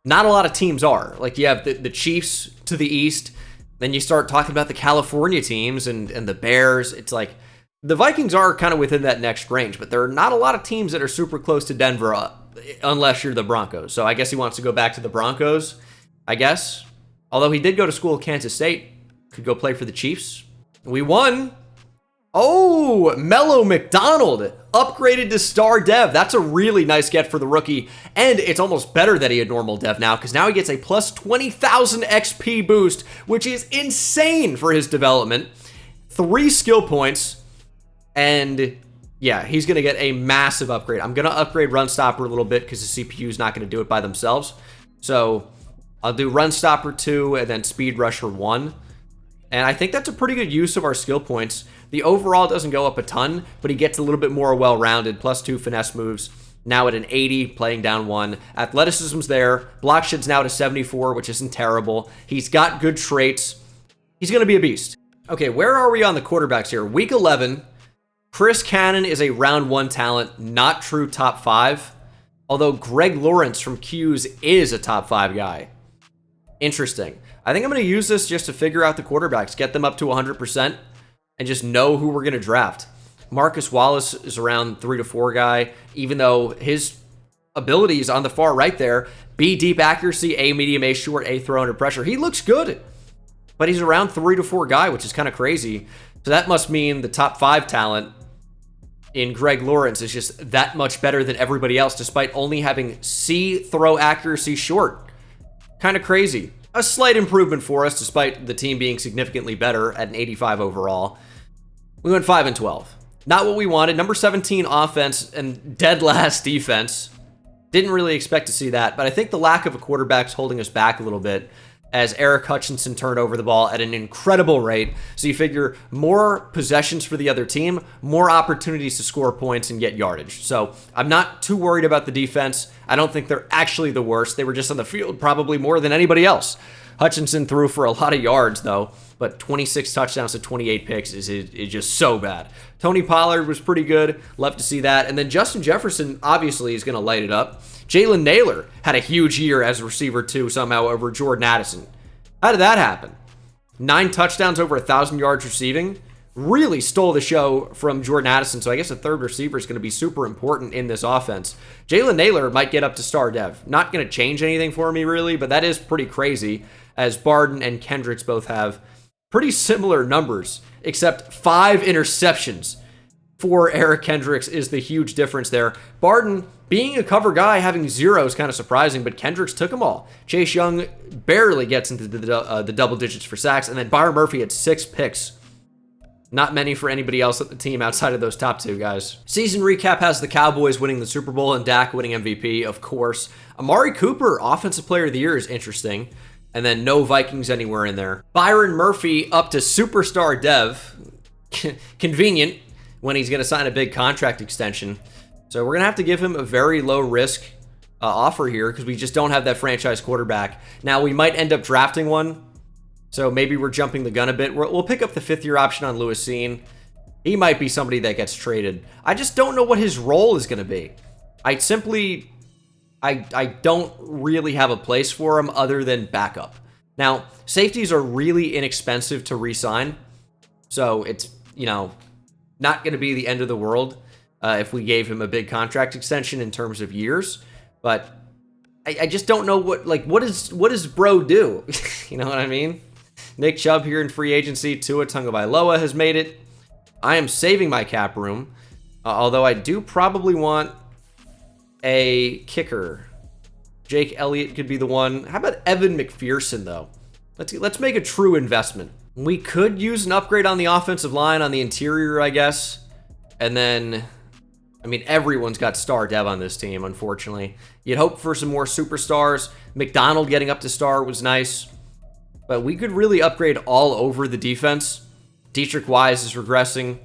not a lot of teams are. Like, you have the Chiefs to the east, then you start talking about the California teams and the Bears. It's like, the Vikings are kind of within that next range, but there are not a lot of teams that are super close to Denver unless you're the Broncos. So I guess he wants to go back to the Broncos, I guess. Although he did go to school at Kansas State. Could go play for the Chiefs. We won. Oh, Mello McDonald upgraded to star dev. That's a really nice get for the rookie. And it's almost better that he had normal dev now, because now he gets a plus 20,000 XP boost, which is insane for his development. 3 skill points. And yeah, he's going to get a massive upgrade. I'm going to upgrade Run Stopper a little bit because the CPU is not going to do it by themselves. So I'll do Run Stopper 2 and then Speed Rusher 1. And I think that's a pretty good use of our skill points. The overall doesn't go up a ton, but he gets a little bit more well-rounded. Plus 2 finesse moves. Now at an 80, playing down 1. Athleticism's there. Block shed's now to 74, which isn't terrible. He's got good traits. He's going to be a beast. Okay, where are we on the quarterbacks here? Week 11. Chris Cannon is a round 1 talent, not true top 5. Although Greg Lawrence from Q's is a top 5 guy. Interesting. I think I'm going to use this just to figure out the quarterbacks, get them up to 100%, and just know who we're going to draft. Marcus Wallace is around 3 to 4 guy, even though his abilities on the far right there, B deep accuracy, A medium, A short, A throw under pressure. He looks good, but he's around 3 to 4 guy, which is kind of crazy. So that must mean the top 5 talent in Greg Lawrence is just that much better than everybody else, despite only having C throw accuracy short. Kind of crazy. A slight improvement for us, despite the team being significantly better at an 85 overall. We went 5-12. Not what we wanted. Number 17 offense and dead last defense. Didn't really expect to see that, but I think the lack of a quarterback's holding us back a little bit, as Eric Hutchinson turned over the ball at an incredible rate. So you figure more possessions for the other team, more opportunities to score points and get yardage. So I'm not too worried about the defense. I don't think they're actually the worst. They were just on the field probably more than anybody else. Hutchinson threw for a lot of yards, though, but 26 touchdowns to 28 picks is just so bad. Tony Pollard was pretty good. Love to see that. And then Justin Jefferson, obviously, is going to light it up. Jalen Naylor had a huge year as a receiver, too, somehow over Jordan Addison. How did that happen? 9 touchdowns, over 1,000 yards receiving. Really stole the show from Jordan Addison, so I guess a third receiver is going to be super important in this offense. Jalen Naylor might get up to star dev. Not going to change anything for me, really, but that is pretty crazy, as Barden and Kendricks both have pretty similar numbers, except 5 interceptions for Eric Kendricks is the huge difference there. Barden, being a cover guy, having 0 is kind of surprising, but Kendricks took them all. Chase Young barely gets into the double digits for sacks, and then Byron Murphy had 6 picks. Not many for anybody else at the team outside of those top 2 guys. Season recap has the Cowboys winning the Super Bowl and Dak winning MVP, of course. Amari Cooper, Offensive Player of the Year, is interesting. And then no Vikings anywhere in there. Byron Murphy up to superstar dev. Convenient when he's going to sign a big contract extension. So we're going to have to give him a very low risk offer here because we just don't have that franchise quarterback. Now, we might end up drafting one. So maybe we're jumping the gun a bit. We'll pick up the 5th-year option on Lewis Cine. He might be somebody that gets traded. I just don't know what his role is going to be. I don't really have a place for him other than backup. Now, safeties are really inexpensive to re-sign. So it's, not going to be the end of the world if we gave him a big contract extension in terms of years. But I just don't know what does bro do? You know what I mean? Nick Chubb here in free agency. Tua Tagovailoa has made it. I am saving my cap room. Although I do probably want a kicker. Jake Elliott could be the one. How about Evan McPherson, though? Let's make a true investment. We could use an upgrade on the offensive line, on the interior, I guess. And then, everyone's got star dev on this team, unfortunately. You'd hope for some more superstars. McDonald getting up to star was nice. But we could really upgrade all over the defense. Dietrich Wise is regressing.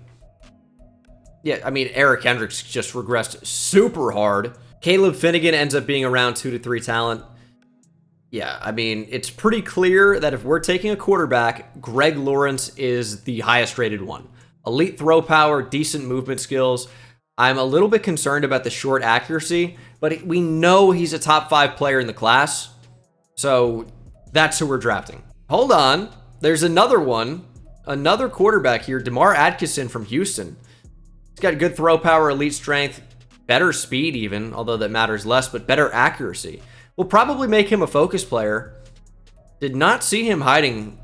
Yeah, Eric Hendricks just regressed super hard. Caleb Finnegan ends up being around 2 to 3 talent. Yeah, I mean, it's pretty clear that if we're taking a quarterback, Greg Lawrence is the highest rated one. Elite throw power, decent movement skills. I'm a little bit concerned about the short accuracy, but we know he's a top 5 player in the class. So that's who we're drafting. Hold on. There's another one. Another quarterback here, DeMar Atkinson from Houston. He's got good throw power, elite strength, better speed even, although that matters less, but better accuracy. We'll probably make him a focus player. Did not see him hiding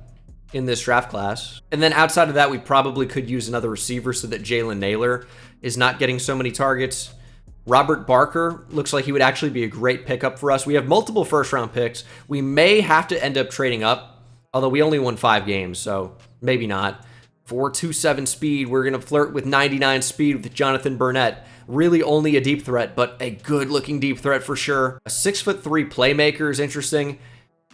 in this draft class. And then outside of that, we probably could use another receiver so that Jalen Naylor is not getting so many targets. Robert Barker looks like he would actually be a great pickup for us. We have multiple first-round picks. We may have to end up trading up, although we only won 5 games, so maybe not. 4.27 speed. We're going to flirt with 99 speed with Jonathan Burnett. Really only a deep threat, but a good-looking deep threat for sure. A 6'3" playmaker is interesting.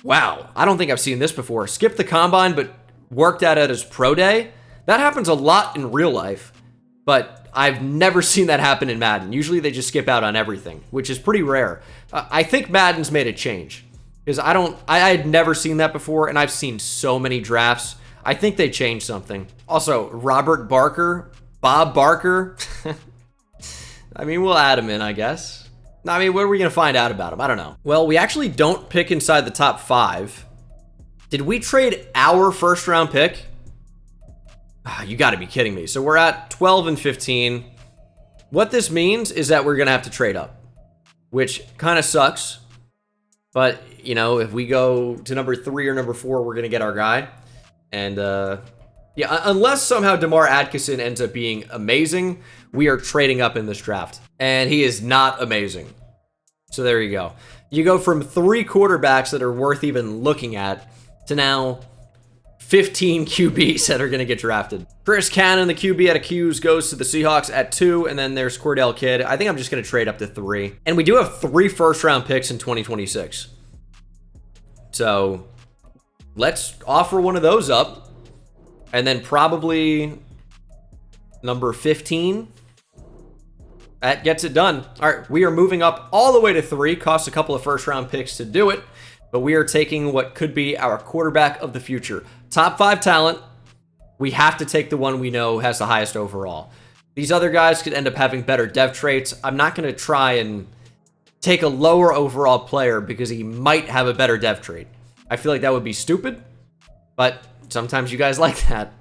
Wow, I don't think I've seen this before. Skipped the combine, but worked at his pro day. That happens a lot in real life, but I've never seen that happen in Madden. Usually they just skip out on everything, which is pretty rare. I think Madden's made a change because I had never seen that before, and I've seen so many drafts. I think they changed something. Also, Robert Barker, Bob Barker. I mean, we'll add him in, I guess. I mean, what are we going to find out about him? I don't know. Well, we actually don't pick inside the top 5. Did we trade our first round pick? You got to be kidding me. So we're at 12 and 15. What this means is that we're going to have to trade up, which kind of sucks. But, you know, if we go to number 3 or number 4, we're going to get our guy. And, yeah, unless somehow DeMar Atkinson ends up being amazing, we are trading up in this draft. And he is not amazing. So there you go. You go from 3 quarterbacks that are worth even looking at to now 15 QBs that are going to get drafted. Chris Cannon, the QB out of Q's, goes to the Seahawks at 2, and then there's Cordell Kidd. I think I'm just going to trade up to 3. And we do have 3 first-round picks in 2026. So let's offer one of those up. And then probably number 15. That gets it done. All right, we are moving up all the way to 3. Costs a couple of first-round picks to do it. But we are taking what could be our quarterback of the future. Top 5 talent. We have to take the one we know has the highest overall. These other guys could end up having better dev traits. I'm not going to try and take a lower overall player because he might have a better dev trait. I feel like that would be stupid, but sometimes you guys like that.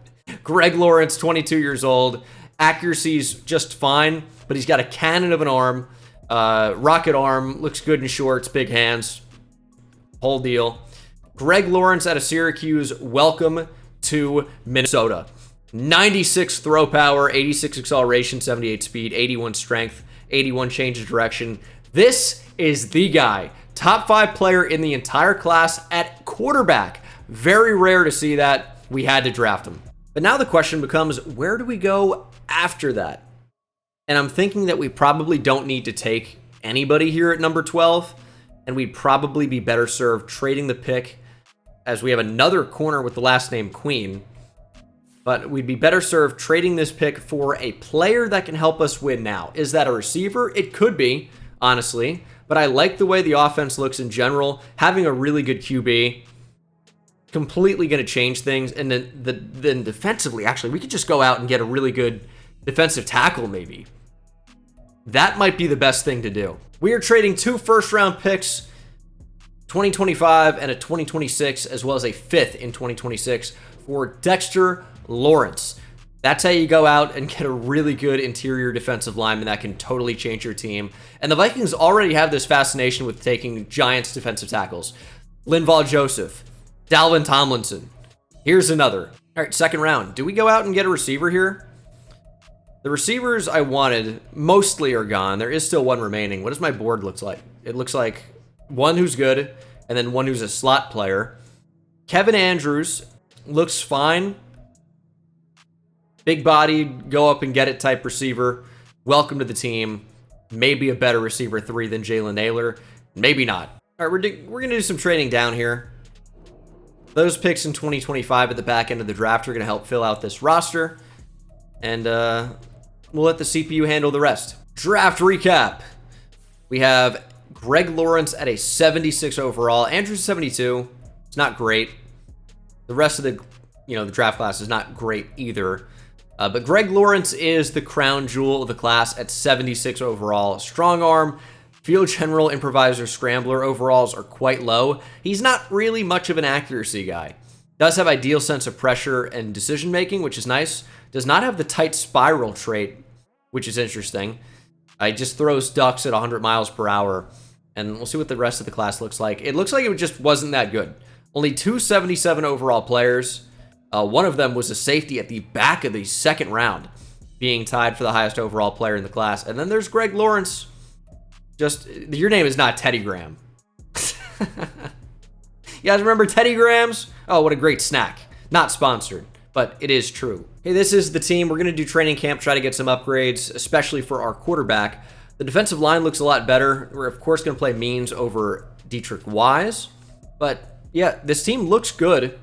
Greg Lawrence, 22 years old. Accuracy's just fine, but he's got a cannon of an arm. Rocket arm, looks good in shorts, big hands. Whole deal. Greg Lawrence out of Syracuse, welcome to Minnesota. 96 throw power, 86 acceleration, 78 speed, 81 strength, 81 change of direction. This is the guy. Top 5 player in the entire class at quarterback. Very rare to see that. We had to draft him. But now the question becomes, where do we go after that? And I'm thinking that we probably don't need to take anybody here at number 12. And we'd probably be better served trading the pick, as we have another corner with the last name Queen. But we'd be better served trading this pick for a player that can help us win now. Is that a receiver? It could be, honestly. But I like the way the offense looks in general. Having a really good QB, completely going to change things. And then defensively, actually, we could just go out and get a really good defensive tackle maybe. That might be the best thing to do. We are trading 2 first-round picks, 2025 and a 2026, as well as a 5th in 2026 for Dexter Lawrence. That's how you go out and get a really good interior defensive lineman that can totally change your team. And the Vikings already have this fascination with taking Giants defensive tackles. Linval Joseph, Dalvin Tomlinson. Here's another. All right, second round. Do we go out and get a receiver here? The receivers I wanted mostly are gone. There is still one remaining. What does my board look like? It looks like one who's good and then one who's a slot player. Kevin Andrews looks fine. Big body, go up and get it type receiver. Welcome to the team. Maybe a better receiver 3 than Jalen Naylor. Maybe not. All right, we're going to do some trading down here. Those picks in 2025 at the back end of the draft are going to help fill out this roster. And we'll let the CPU handle the rest. Draft recap. We have Greg Lawrence at a 76 overall. Andrews 72. It's not great. The rest of the, the draft class is not great either. But Greg Lawrence is the crown jewel of the class at 76 overall. Strong arm, field general, improviser, scrambler overalls are quite low. He's not really much of an accuracy guy. Does have ideal sense of pressure and decision making, which is nice. Does not have the tight spiral trait, which is interesting. He just throws ducks at 100 miles per hour. And we'll see what the rest of the class looks like. It looks like it just wasn't that good. Only 277 overall players. One of them was a safety at the back of the second round, being tied for the highest overall player in the class. And then there's Greg Lawrence. Just, your name is not Teddy Graham. You guys remember Teddy Grahams? Oh, what a great snack. Not sponsored, but it is true. Hey, this is the team. We're going to do training camp, try to get some upgrades, especially for our quarterback. The defensive line looks a lot better. We're, of course, going to play Means over Dietrich Wise. But, yeah, this team looks good.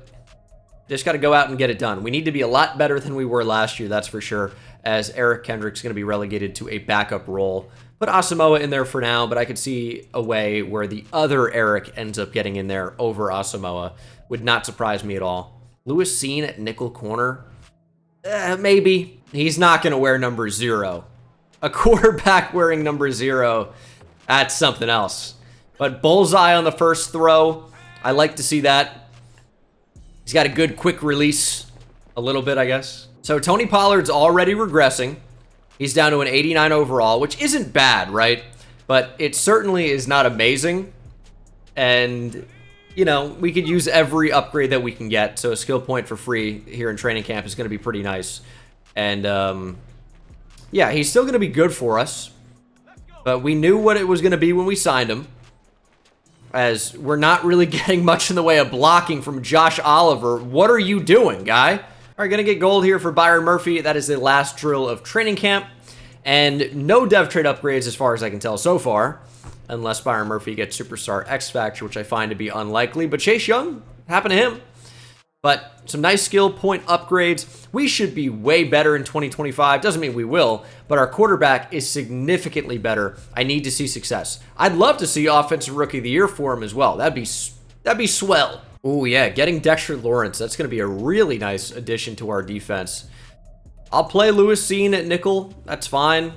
Just got to go out and get it done. We need to be a lot better than we were last year, that's for sure, as Eric Kendrick's going to be relegated to a backup role. Put Asamoah in there for now, but I could see a way where the other Eric ends up getting in there over Asamoah. Would not surprise me at all. Lewis Seen at nickel corner? Maybe. He's not going to wear number 0. A quarterback wearing number 0, that's something else. But bullseye on the first throw, I like to see that. He's got a good quick release, a little bit, I guess. So Tony Pollard's already regressing. He's down to an 89 overall, which isn't bad, right? But it certainly is not amazing. And, we could use every upgrade that we can get. So a skill point for free here in training camp is going to be pretty nice. And, yeah, he's still going to be good for us. But we knew what it was going to be when we signed him, as we're not really getting much in the way of blocking from Josh Oliver. What are you doing, guy? All right, going to get gold here for Byron Murphy. That is the last drill of training camp. And no dev trade upgrades as far as I can tell so far, unless Byron Murphy gets Superstar X Factor, which I find to be unlikely. But Chase Young, happened to him. But some nice skill point upgrades. We should be way better in 2025. Doesn't mean we will, but our quarterback is significantly better. I need to see success. I'd love to see Offensive Rookie of the Year for him as well. That'd be swell. Oh yeah, getting Dexter Lawrence. That's going to be a really nice addition to our defense. I'll play Lewis Seen at nickel. That's fine.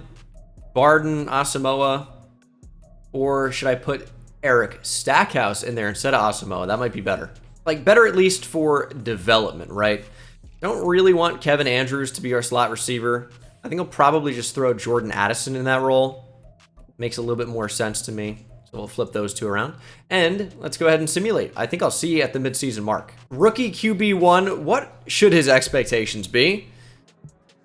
Barden, Asamoah. Or should I put Eric Stackhouse in there instead of Asamoah? That might be better. Like, better at least for development, right? Don't really want Kevin Andrews to be our slot receiver. I think I'll probably just throw Jordan Addison in that role. Makes a little bit more sense to me. So we'll flip those two around. And let's go ahead and simulate. I think I'll see you at the midseason mark. Rookie QB1, what should his expectations be?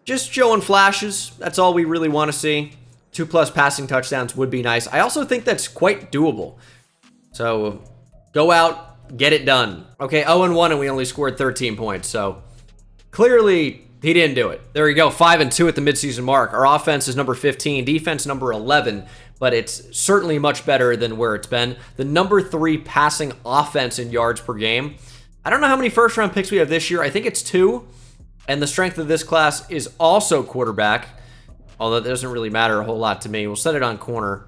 Just showing flashes. That's all we really want to see. 2+ passing touchdowns would be nice. I also think that's quite doable. So go out, get it done. Okay, 0-1 and we only scored 13 points. So clearly he didn't do it. There you go, 5-2 at the midseason mark. Our offense is number 15, defense number 11, but it's certainly much better than where it's been. The number 3 passing offense in yards per game. I don't know how many first-round picks we have this year. I think it's 2. And the strength of this class is also quarterback, although that doesn't really matter a whole lot to me. We'll set it on corner.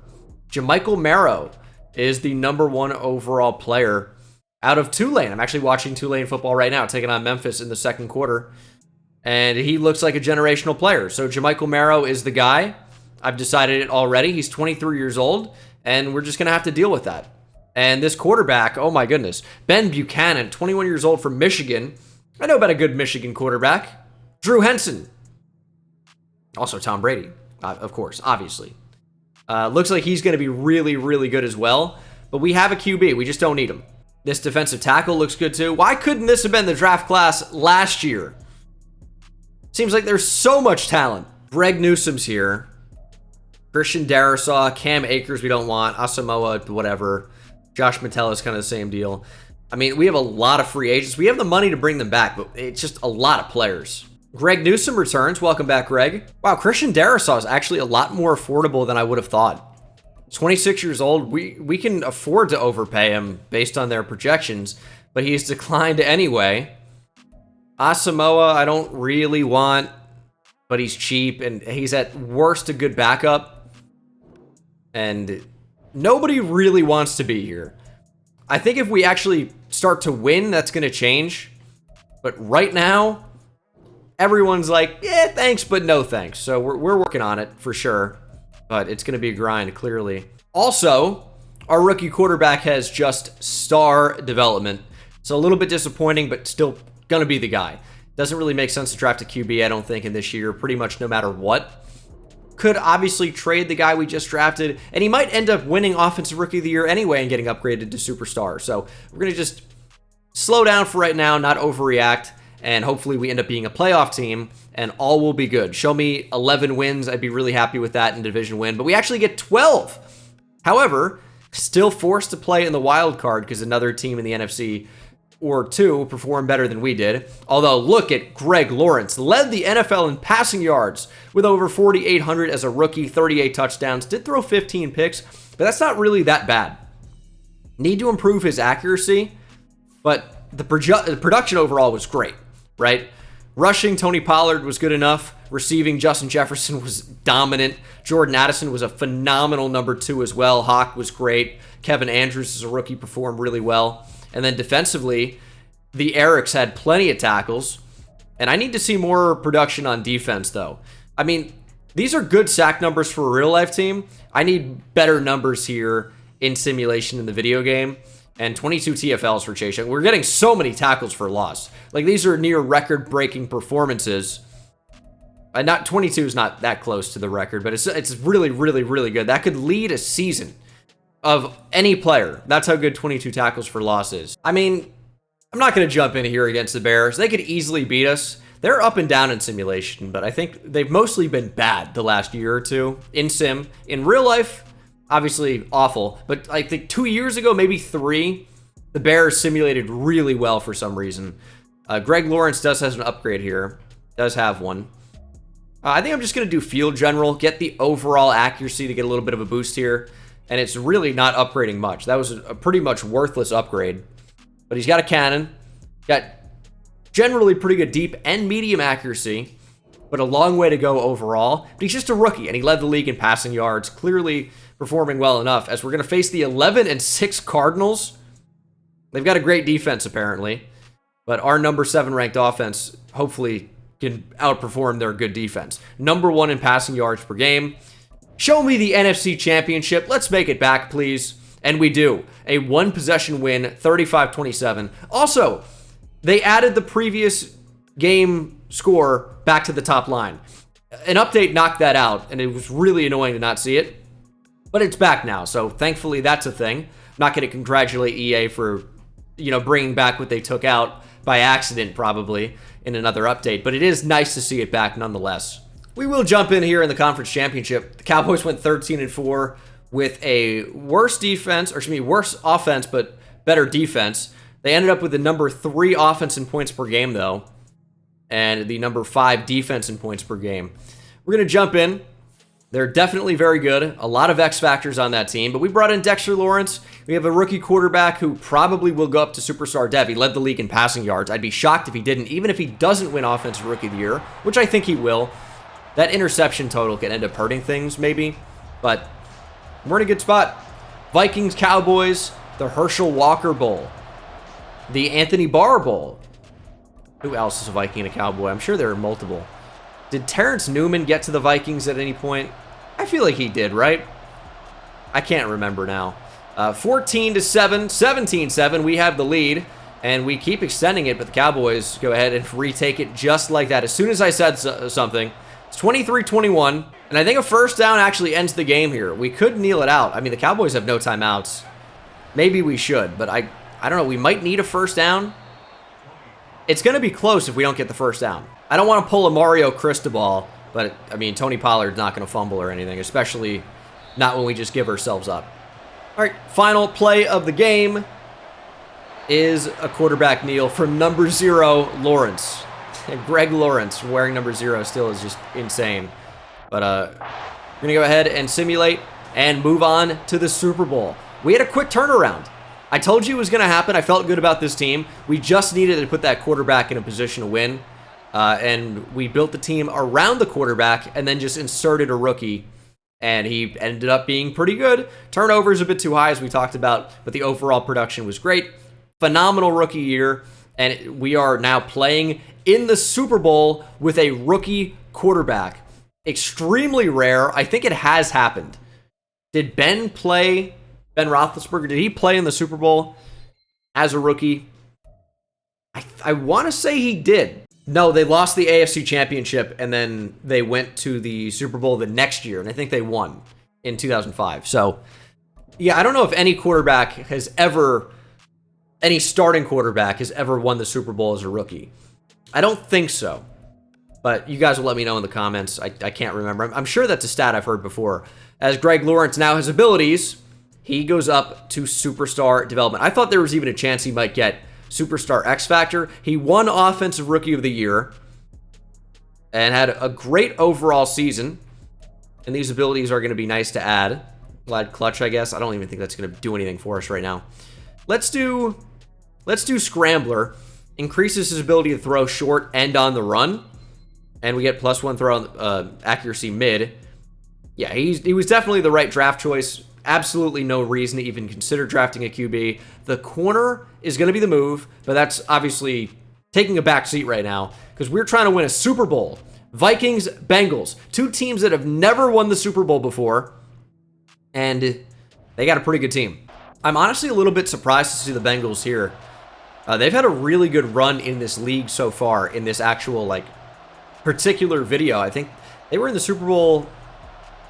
Jamichael Marrow is the number 1 overall player out of Tulane. I'm actually watching Tulane football right now, taking on Memphis in the second quarter. And he looks like a generational player. So Jamichael Marrow is the guy. I've decided it already. He's 23 years old, and we're just going to have to deal with that. And this quarterback, oh my goodness. Ben Buchanan, 21 years old from Michigan. I know about a good Michigan quarterback. Drew Henson. Also Tom Brady, of course, obviously. Looks like he's going to be really, really good as well. But we have a QB. We just don't need him. This defensive tackle looks good too. Why couldn't this have been the draft class last year? Seems like there's so much talent. Greg Newsome's here. Christian Darrisaw, Cam Akers we don't want. Asamoah, whatever. Josh Metella's kind of the same deal. I mean, we have a lot of free agents. We have the money to bring them back, but it's just a lot of players. Greg Newsome returns. Welcome back, Greg. Wow, Christian Darrisaw is actually a lot more affordable than I would have thought. 26 years old. We can afford to overpay him based on their projections, but he's declined anyway. Asamoah, I don't really want, but he's cheap, and he's at worst a good backup. And nobody really wants to be here. I think if we actually start to win, that's going to change. But right now, everyone's like, yeah, thanks, but no thanks. So we're working on it for sure. But it's going to be a grind, clearly. Also, our rookie quarterback has just star development. So a little bit disappointing, but still going to be the guy. Doesn't really make sense to draft a QB, I don't think, in this year, pretty much no matter what. Could obviously trade the guy we just drafted, and he might end up winning Offensive Rookie of the Year anyway and getting upgraded to Superstar. So we're going to just slow down for right now, not overreact, and hopefully we end up being a playoff team, and all will be good. Show me 11 wins, I'd be really happy with that in division win, but we actually get 12. However, still forced to play in the wild card because another team in the NFC or two performed better than we did. Although, look at Greg Lawrence. Led the NFL in passing yards with over 4,800 as a rookie, 38 touchdowns. Did throw 15 picks, but that's not really that bad. Need to improve his accuracy, but the production overall was great, right? Rushing, Tony Pollard was good enough. Receiving, Justin Jefferson was dominant. Jordan Addison was a phenomenal number 2 as well. Hawk was great. Kevin Andrews as a rookie performed really well. And then defensively, the Erics had plenty of tackles. And I need to see more production on defense, though. I mean, these are good sack numbers for a real-life team. I need better numbers here in simulation in the video game. And 22 TFLs for Chase Young. We're getting so many tackles for loss. Like, these are near record-breaking performances. Not 22 is not that close to the record, but it's really, really, really good. That could lead a season of any player. That's how good 22 tackles for loss is. I mean, I'm not going to jump in here against the Bears. They could easily beat us. They're up and down in simulation, but I think they've mostly been bad the last year or two in sim. In real life, obviously awful, but I think 2 years ago, maybe 3, the Bears simulated really well for some reason. Greg Lawrence does have an upgrade here. Does have one. I think I'm just going to do field general, get the overall accuracy to get a little bit of a boost here. And it's really not upgrading much. That was a pretty much worthless upgrade. But he's got a cannon. Got generally pretty good deep and medium accuracy. But a long way to go overall. But he's just a rookie, and he led the league in passing yards. Clearly performing well enough. As we're going to face the 11-6 Cardinals. They've got a great defense, apparently. But our number 7 ranked offense, hopefully, can outperform their good defense. Number 1 in passing yards per game. Show me the NFC Championship. Let's make it back, please. And we do. A 1-possession win, 35-27. Also, they added the previous game score back to the top line. An update knocked that out, and it was really annoying to not see it. But it's back now, so thankfully that's a thing. I'm not going to congratulate EA for, bringing back what they took out by accident, probably, in another update. But it is nice to see it back nonetheless. We will jump in here in the conference championship. The Cowboys went 13-4 with a worse offense, but better defense. They ended up with the number 3 offense in points per game, though, and the number 5 defense in points per game. We're going to jump in. They're definitely very good. A lot of X factors on that team, but we brought in Dexter Lawrence. We have a rookie quarterback who probably will go up to Superstar Dev. He led the league in passing yards. I'd be shocked if he didn't, even if he doesn't win Offensive Rookie of the Year, which I think he will. That interception total can end up hurting things, maybe, but we're in a good spot. Vikings, Cowboys, the Herschel Walker Bowl, the Anthony Barr Bowl. Who else is a Viking and a Cowboy? I'm sure there are multiple. Did Terrence Newman get to the Vikings at any point? I feel like he did, right? I can't remember now. 14-7, 17-7, we have the lead, and we keep extending it, but the Cowboys go ahead and retake it just like that. As soon as I said something, it's 23-21, and I think a first down actually ends the game here. We could kneel it out. I mean, the Cowboys have no timeouts. Maybe we should, but I don't know. We might need a first down. It's going to be close if we don't get the first down. I don't want to pull a Mario Cristobal, but, I mean, Tony Pollard's not going to fumble or anything, especially not when we just give ourselves up. All right, final play of the game is a quarterback kneel from number 0, Lawrence. And Greg Lawrence wearing number 0 still is just insane. But we're going to go ahead and simulate and move on to the Super Bowl. We had a quick turnaround. I told you it was going to happen. I felt good about this team. We just needed to put that quarterback in a position to win. And we built the team around the quarterback and then just inserted a rookie and he ended up being pretty good. Turnovers a bit too high, as we talked about, but the overall production was great. Phenomenal rookie year, and we are now playing in the Super Bowl with a rookie quarterback. Extremely rare. I think it has happened. Did Ben Roethlisberger, did he play in the Super Bowl as a rookie? I want to say he did. No, they lost the AFC Championship, and then they went to the Super Bowl the next year, and I think they won in 2005. So, yeah, I don't know if any starting quarterback has ever won the Super Bowl as a rookie. I don't think so. But you guys will let me know in the comments. I can't remember. I'm sure that's a stat I've heard before. As Greg Lawrence now has abilities, he goes up to Superstar Development. I thought there was even a chance he might get Superstar X Factor. He won Offensive Rookie of the Year and had a great overall season. And these abilities are going to be nice to add. Glad Clutch, I guess. I don't even think that's going to do anything for us right now. Let's do Scrambler. Increases his ability to throw short and on the run. And we get +1 throw accuracy mid. Yeah, he was definitely the right draft choice. Absolutely no reason to even consider drafting a QB. The corner is going to be the move, but that's obviously taking a back seat right now because we're trying to win a Super Bowl. Vikings, Bengals, two teams that have never won the Super Bowl before, and they got a pretty good team. I'm honestly a little bit surprised to see the Bengals here. They've had a really good run in this league so far in this actual, particular video. I think they were in the Super Bowl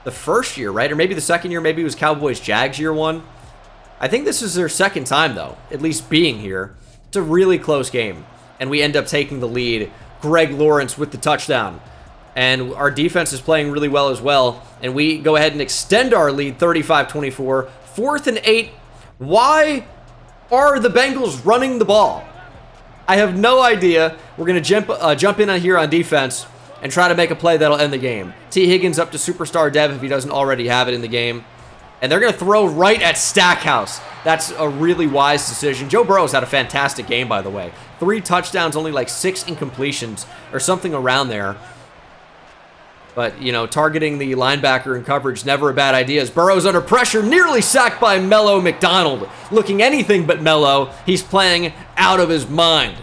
the first year, right? Or maybe the second year. Maybe it was Cowboys-Jags year one. I think this is their second time, though, at least being here. It's a really close game, and we end up taking the lead. Greg Lawrence with the touchdown. And our defense is playing really well as well, and we go ahead and extend our lead 35-24. 4th and 8. Why are the Bengals running the ball? I have no idea. We're going to jump in on here on defense and try to make a play that'll end the game. T. Higgins up to Superstar Dev if he doesn't already have it in the game. And they're going to throw right at Stackhouse. That's a really wise decision. Joe Burrow's had a fantastic game, by the way. 3 touchdowns, only 6 incompletions or something around there. But, targeting the linebacker in coverage, never a bad idea. As Burrow's under pressure, nearly sacked by Mello McDonald. Looking anything but mellow. He's playing out of his mind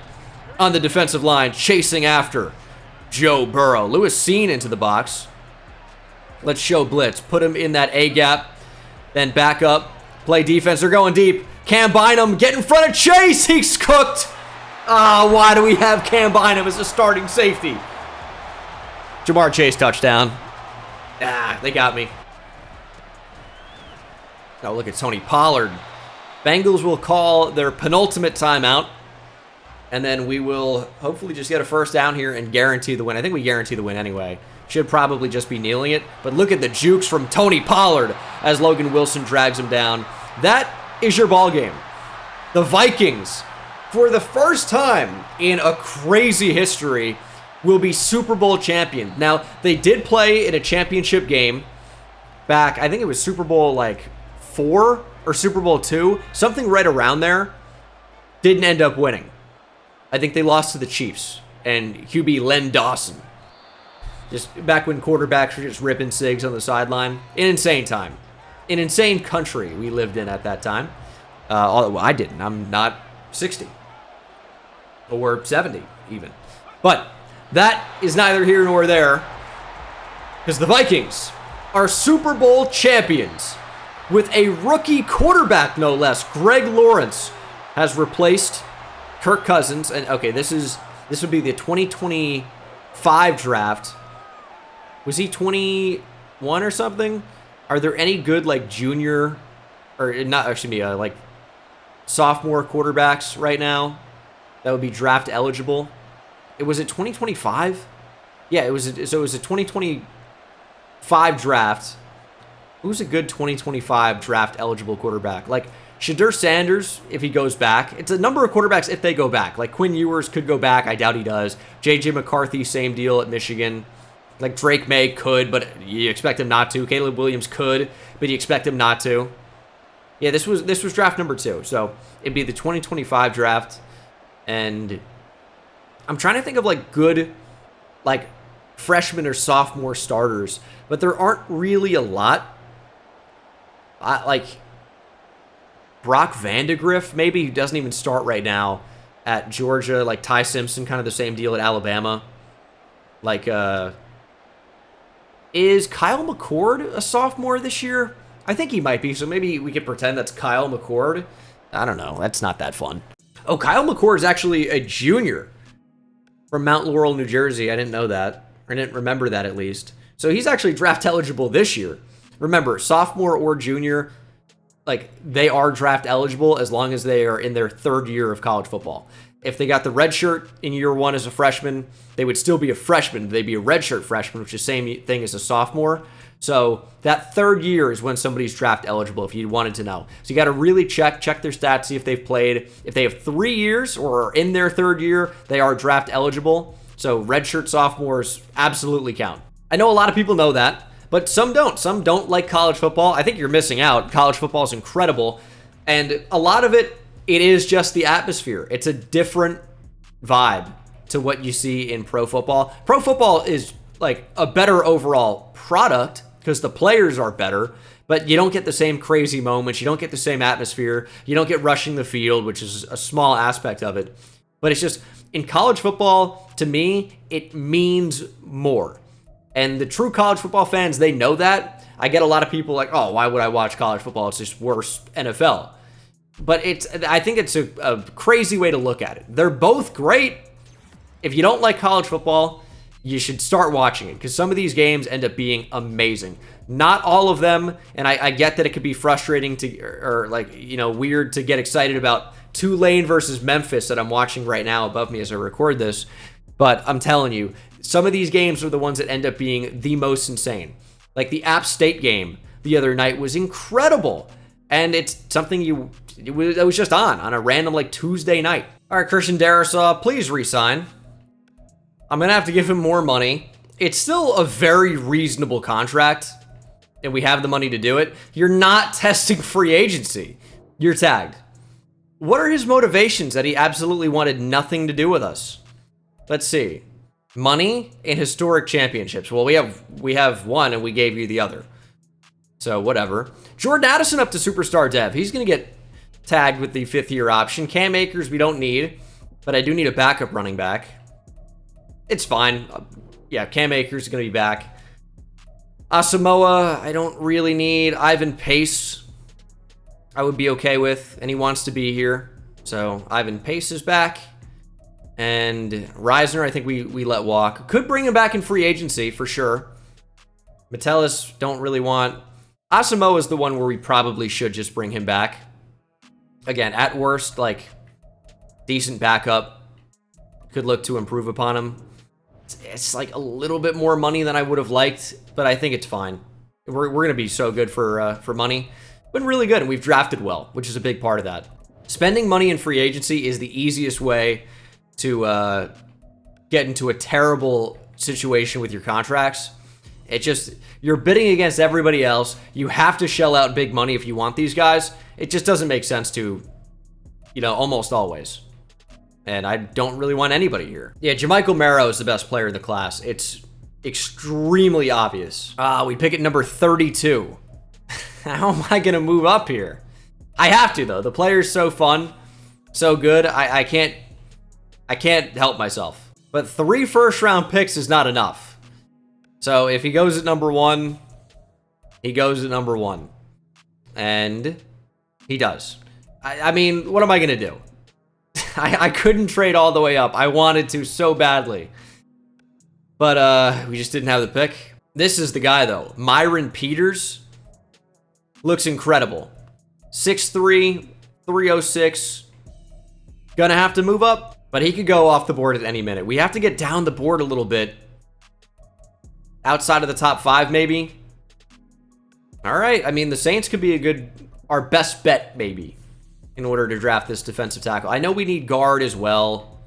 on the defensive line, chasing after Joe Burrow. Lewis Seen into the box. Let's show blitz. Put him in that A-gap. Then back up. Play defense. They're going deep. Cam Bynum, get in front of Chase. He's cooked. Why do we have Cam Bynum as a starting safety? Jamar Chase touchdown. They got me. Now look at Tony Pollard. Bengals will call their penultimate timeout. And then we will hopefully just get a first down here and guarantee the win. I think we guarantee the win anyway. Should probably just be kneeling it. But look at the jukes from Tony Pollard as Logan Wilson drags him down. That is your ball game. The Vikings, for the first time in a crazy history, will be Super Bowl champion. Now, they did play in a championship game back, I think it was Super Bowl 4 or Super Bowl 2, something right around there. Didn't end up winning. I think they lost to the Chiefs and QB Len Dawson. Just back when quarterbacks were just ripping cigs on the sideline. An insane time. An insane country we lived in at that time. Although I didn't. I'm not 60. Or 70, even. But that is neither here nor there. Because the Vikings are Super Bowl champions. With a rookie quarterback, no less. Greg Lawrence has replaced Kirk Cousins. And okay, this would be the 2025 draft. Was he 21 or something? Are there any good junior or not actually sophomore quarterbacks right now that would be draft eligible? Was it 2025? Yeah, it was a 2025 draft. Who's a good 2025 draft eligible quarterback? Shadur Sanders, if he goes back. It's a number of quarterbacks if they go back. Quinn Ewers could go back. I doubt he does. J.J. McCarthy, same deal at Michigan. Drake May could, but you expect him not to. Caleb Williams could, but you expect him not to. Yeah, this was draft number 2. So it'd be the 2025 draft. And I'm trying to think of good freshman or sophomore starters, but there aren't really a lot. Like Brock Vandegrift, maybe, who doesn't even start right now at Georgia. Like Ty Simpson, kind of the same deal at Alabama. Like, is Kyle McCord a sophomore this year? I think he might be, so maybe we could pretend that's Kyle McCord. I don't know. That's not that fun. Oh, Kyle McCord is actually a junior from Mount Laurel, New Jersey. I didn't know that. I didn't remember that, at least. So he's actually draft eligible this year. Remember, sophomore or junior, like, they are draft eligible as long as they are in their third year of college football. If they got the red shirt in year one as a freshman, they would still be a freshman. They'd be a redshirt freshman, which is the same thing as a sophomore. So that third year is when somebody's draft eligible, if you wanted to know. So you got to really check their stats, see if they've played. If they have 3 years or are in their third year, they are draft eligible. So redshirt sophomores absolutely count. I know a lot of people know that, but some don't. Some don't like college football. I think you're missing out. College football is incredible. And a lot of it is just the atmosphere. It's a different vibe to what you see in pro football. Pro football is like a better overall product because the players are better, but you don't get the same crazy moments. You don't get the same atmosphere. You don't get rushing the field, which is a small aspect of it. But it's just, in college football, to me, it means more. And the true college football fans, they know that. I get a lot of people like, oh, why would I watch college football? It's just worse NFL. But I think it's a crazy way to look at it. They're both great. If you don't like college football, you should start watching it because some of these games end up being amazing. Not all of them, and I get that it could be frustrating or like, you know, weird to get excited about Tulane versus Memphis that I'm watching right now above me as I record this. But I'm telling you, some of these games are the ones that end up being the most insane. Like the App State game the other night was incredible. And it's something it was just on a random like Tuesday night. All right, Christian Darrisaw, please resign. I'm going to have to give him more money. It's still a very reasonable contract, and we have the money to do it. You're not testing free agency. You're tagged. What are his motivations that he absolutely wanted nothing to do with us? Let's see. Money and historic championships. Well, we have one, and we gave you the other. So, whatever. Jordan Addison up to superstar dev. He's going to get tagged with the 5th-year option. Cam Akers we don't need, but I do need a backup running back. It's fine. Yeah, Cam Akers is going to be back. Asamoah, I don't really need. Ivan Pace, I would be okay with, and he wants to be here. So, Ivan Pace is back. And Reisner, I think we let walk. Could bring him back in free agency, for sure. Metellus, don't really want. Asamoah is the one where we probably should just bring him back. Again, at worst, like, decent backup. Could look to improve upon him. It's like a little bit more money than I would have liked, but I think it's fine. We're going to be so good for money. Been really good, and we've drafted well, which is a big part of that. Spending money in free agency is the easiest way to get into a terrible situation with your contracts. It just, you're bidding against everybody else. You have to shell out big money if you want these guys. It just doesn't make sense to, you know, almost always. And I don't really want anybody here. Yeah, Jermichael Marrow is the best player in the class. It's extremely obvious. We pick at number 32. How am I gonna move up here? I have to, though. The player's so fun, so good. I can't help myself. But 3 first-round picks is not enough. So if he goes at number 1, he goes at number 1. And he does. I mean, what am I gonna do? I couldn't trade all the way up. I wanted to so badly. But we just didn't have the pick. This is the guy, though. Myron Peters. Looks incredible. 6'3", 306. Gonna have to move up, but he could go off the board at any minute. We have to get down the board a little bit. Outside of the top 5, maybe. All right. I mean, the Saints could be our best bet, maybe, in order to draft this defensive tackle. I know we need guard as well.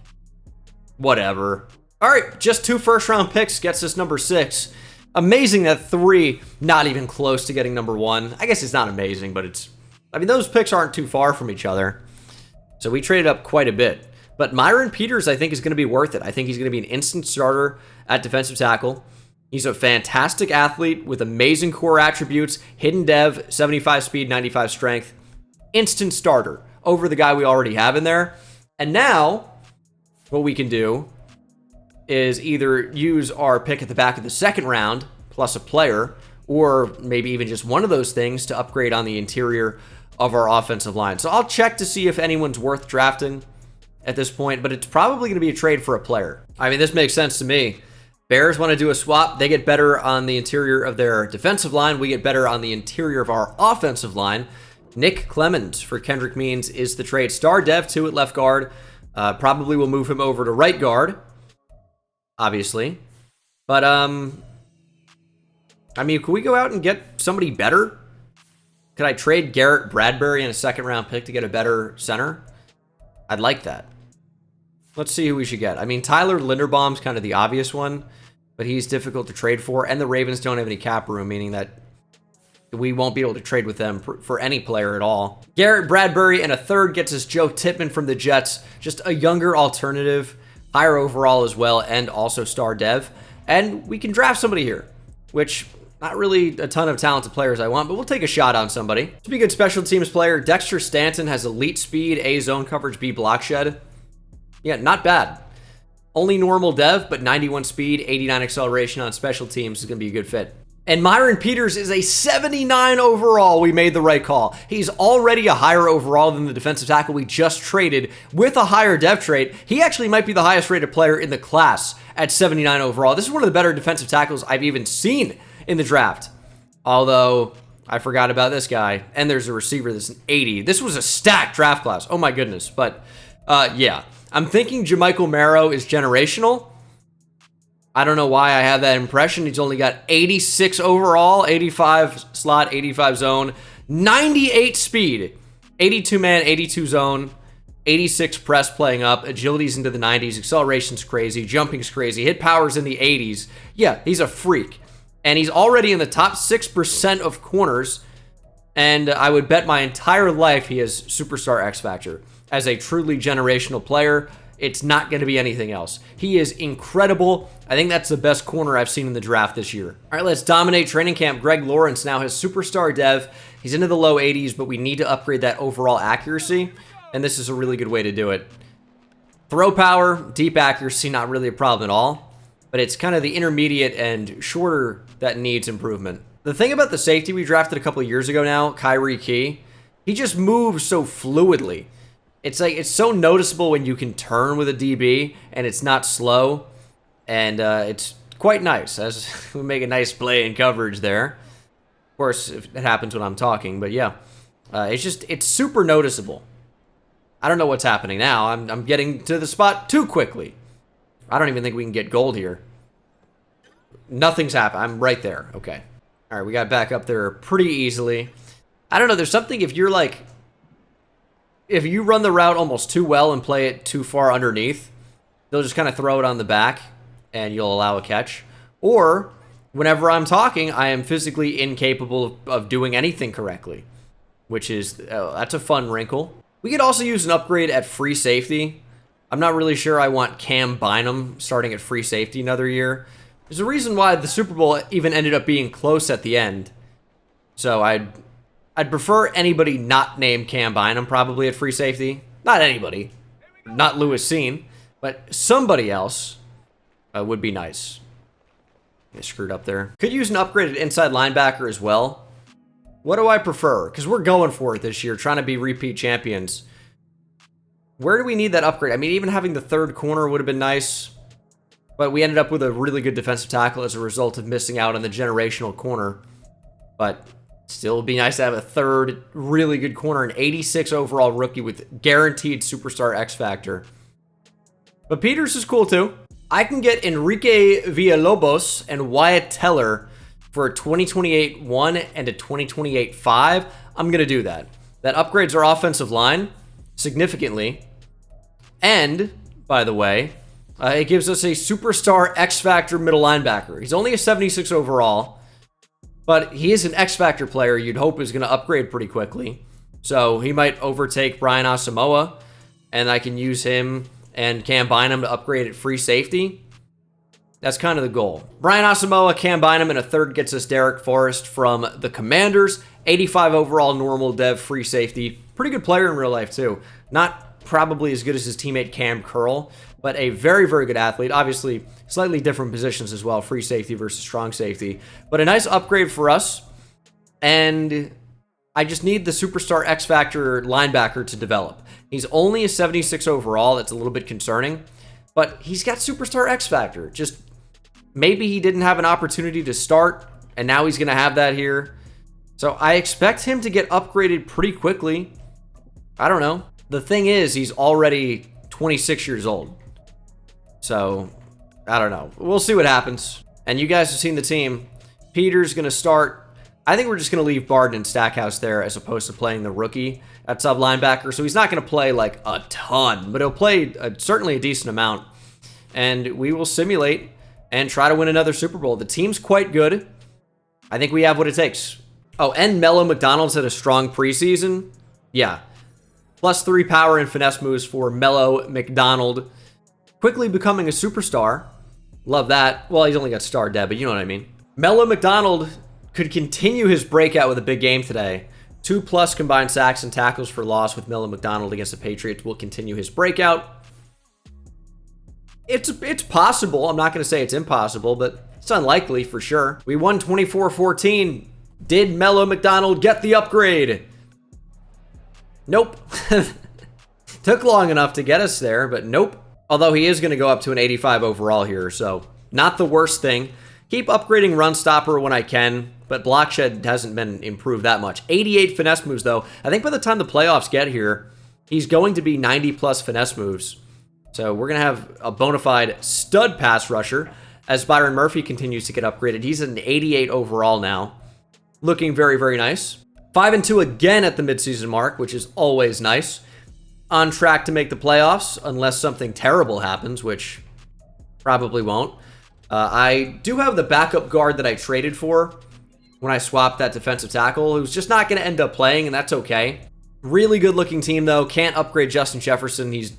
Whatever. All right, just 2 first-round picks gets us number 6. Amazing that 3, not even close to getting number 1. I guess it's not amazing, but I mean, those picks aren't too far from each other. So we traded up quite a bit. But Myron Peters, I think, is going to be worth it. I think he's going to be an instant starter at defensive tackle. He's a fantastic athlete with amazing core attributes, hidden dev, 75 speed, 95 strength. Instant starter over the guy we already have in there. And now, what we can do is either use our pick at the back of the second round, plus a player, or maybe even just one of those things to upgrade on the interior of our offensive line. So I'll check to see if anyone's worth drafting at this point, but it's probably going to be a trade for a player. I mean, this makes sense to me. Bears want to do a swap. They get better on the interior of their defensive line. We get better on the interior of our offensive line. Nick Clemens for Kendrick Means is the trade. Star Dev 2 at left guard. Probably will move him over to right guard, obviously. But, I mean, could we go out and get somebody better? Could I trade Garrett Bradbury in a second-round pick to get a better center? I'd like that. Let's see who we should get. I mean, Tyler Linderbaum's kind of the obvious one, but he's difficult to trade for, and the Ravens don't have any cap room, meaning that we won't be able to trade with them for any player at all. Garrett Bradbury and a third gets us Joe Tippmann from the Jets, just a younger alternative, higher overall as well, and also star dev. And we can draft somebody here, which not really a ton of talented players I want, but we'll take a shot on somebody. To be a good special teams player, Dexter Stanton has elite speed, A zone coverage, B block shed. Yeah, not bad. Only normal dev, but 91 speed, 89 acceleration on special teams is going to be a good fit. And Myron Peters is a 79 overall. We made the right call. He's already a higher overall than the defensive tackle we just traded with a higher dev trait. He actually might be the highest rated player in the class at 79 overall. This is one of the better defensive tackles I've even seen in the draft. Although, I forgot about this guy. And there's a receiver that's an 80. This was a stacked draft class. Oh my goodness. But, yeah. I'm thinking Jermichael Marrow is generational. I don't know why I have that impression. He's only got 86 overall, 85 slot, 85 zone, 98 speed, 82 man, 82 zone, 86 press playing up, agility's into the 90s, acceleration's crazy, jumping's crazy, hit power's in the 80s. Yeah, he's a freak. And he's already in the top 6% of corners, and I would bet my entire life he has superstar X Factor. As a truly generational player, it's not going to be anything else. He is incredible. I think that's the best corner I've seen in the draft this year. All right, let's dominate training camp. Greg Lawrence now has superstar dev. He's into the low 80s, but we need to upgrade that overall accuracy, and this is a really good way to do it. Throw power, deep accuracy, not really a problem at all, but it's kind of the intermediate and shorter that needs improvement. The thing about the safety we drafted a couple of years ago now, Kyrie Key, he just moves so fluidly. It's like, it's so noticeable when you can turn with a DB and it's not slow, and it's quite nice as we make a nice play in coverage there. Of course, if it happens when I'm talking, but yeah, it's super noticeable. I don't know what's happening now. I'm getting to the spot too quickly. I don't even think we can get gold here. Nothing's happened. I'm right there. Okay. All right, we got back up there pretty easily. I don't know. There's something if you're like, if you run the route almost too well and play it too far underneath, they'll just kind of throw it on the back and you'll allow a catch. Or whenever I'm talking, I am physically incapable of doing anything correctly, which is, that's a fun wrinkle. We could also use an upgrade at free safety. I'm not really sure I want Cam Bynum starting at free safety another year. There's a reason why the Super Bowl even ended up being close at the end. So I'd prefer anybody not named Cam Bynum probably at free safety. Not anybody. Not Lewis Seen. But somebody else would be nice. I screwed up there. Could use an upgraded inside linebacker as well. What do I prefer? Because we're going for it this year, trying to be repeat champions. Where do we need that upgrade? I mean, even having the third corner would have been nice. But we ended up with a really good defensive tackle as a result of missing out on the generational corner. But still would be nice to have a third really good corner, an 86 overall rookie with guaranteed superstar X Factor. But Peters is cool too. I can get Enrique Villalobos and Wyatt Teller for a 2028 1 and a 2028 5. I'm going to do that. That upgrades our offensive line significantly. And, by the way, it gives us a superstar X Factor middle linebacker. He's only a 76 overall. But he is an X Factor player you'd hope is going to upgrade pretty quickly. So he might overtake Brian Asamoah, and I can use him and Cam Bynum to upgrade at free safety. That's kind of the goal. Brian Asamoah, Cam Bynum, and a third gets us Derek Forrest from the Commanders. 85 overall, normal dev, free safety. Pretty good player in real life, too. Not probably as good as his teammate Cam Curl, but a very, very good athlete. Obviously, slightly different positions as well, free safety versus strong safety. But a nice upgrade for us. And I just need the superstar X Factor linebacker to develop. He's only a 76 overall. That's a little bit concerning. But he's got superstar X Factor. Just maybe he didn't have an opportunity to start, and now he's going to have that here. So I expect him to get upgraded pretty quickly. I don't know. The thing is, he's already 26 years old. So, I don't know. We'll see what happens. And you guys have seen the team. Peter's going to start. I think we're just going to leave Barden and Stackhouse there as opposed to playing the rookie at sub linebacker. So he's not going to play like a ton, but he'll play certainly a decent amount. And we will simulate and try to win another Super Bowl. The team's quite good. I think we have what it takes. Oh, and Mello McDonald's had a strong preseason. Yeah. +3 power and finesse moves for Mello McDonald. Quickly becoming a superstar. Love that. Well, he's only got star dev, but you know what I mean. Mello McDonald could continue his breakout with a big game today. 2+ combined sacks and tackles for loss with Mello McDonald against the Patriots will continue his breakout. It's possible. I'm not going to say it's impossible, but it's unlikely for sure. We won 24-14. Did Mello McDonald get the upgrade? Nope. Took long enough to get us there, but nope. Although he is going to go up to an 85 overall here, so not the worst thing. Keep upgrading run stopper when I can, but block shed hasn't been improved that much. 88 finesse moves, though. I think by the time the playoffs get here, he's going to be 90+ finesse moves. So we're going to have a bona fide stud pass rusher as Byron Murphy continues to get upgraded. He's an 88 overall now. Looking very, very nice. 5-2 again at the midseason mark, which is always nice. On track to make the playoffs, unless something terrible happens, which probably won't. I do have the backup guard that I traded for when I swapped that defensive tackle, who's just not going to end up playing, and that's okay. Really good-looking team, though. Can't upgrade Justin Jefferson. He's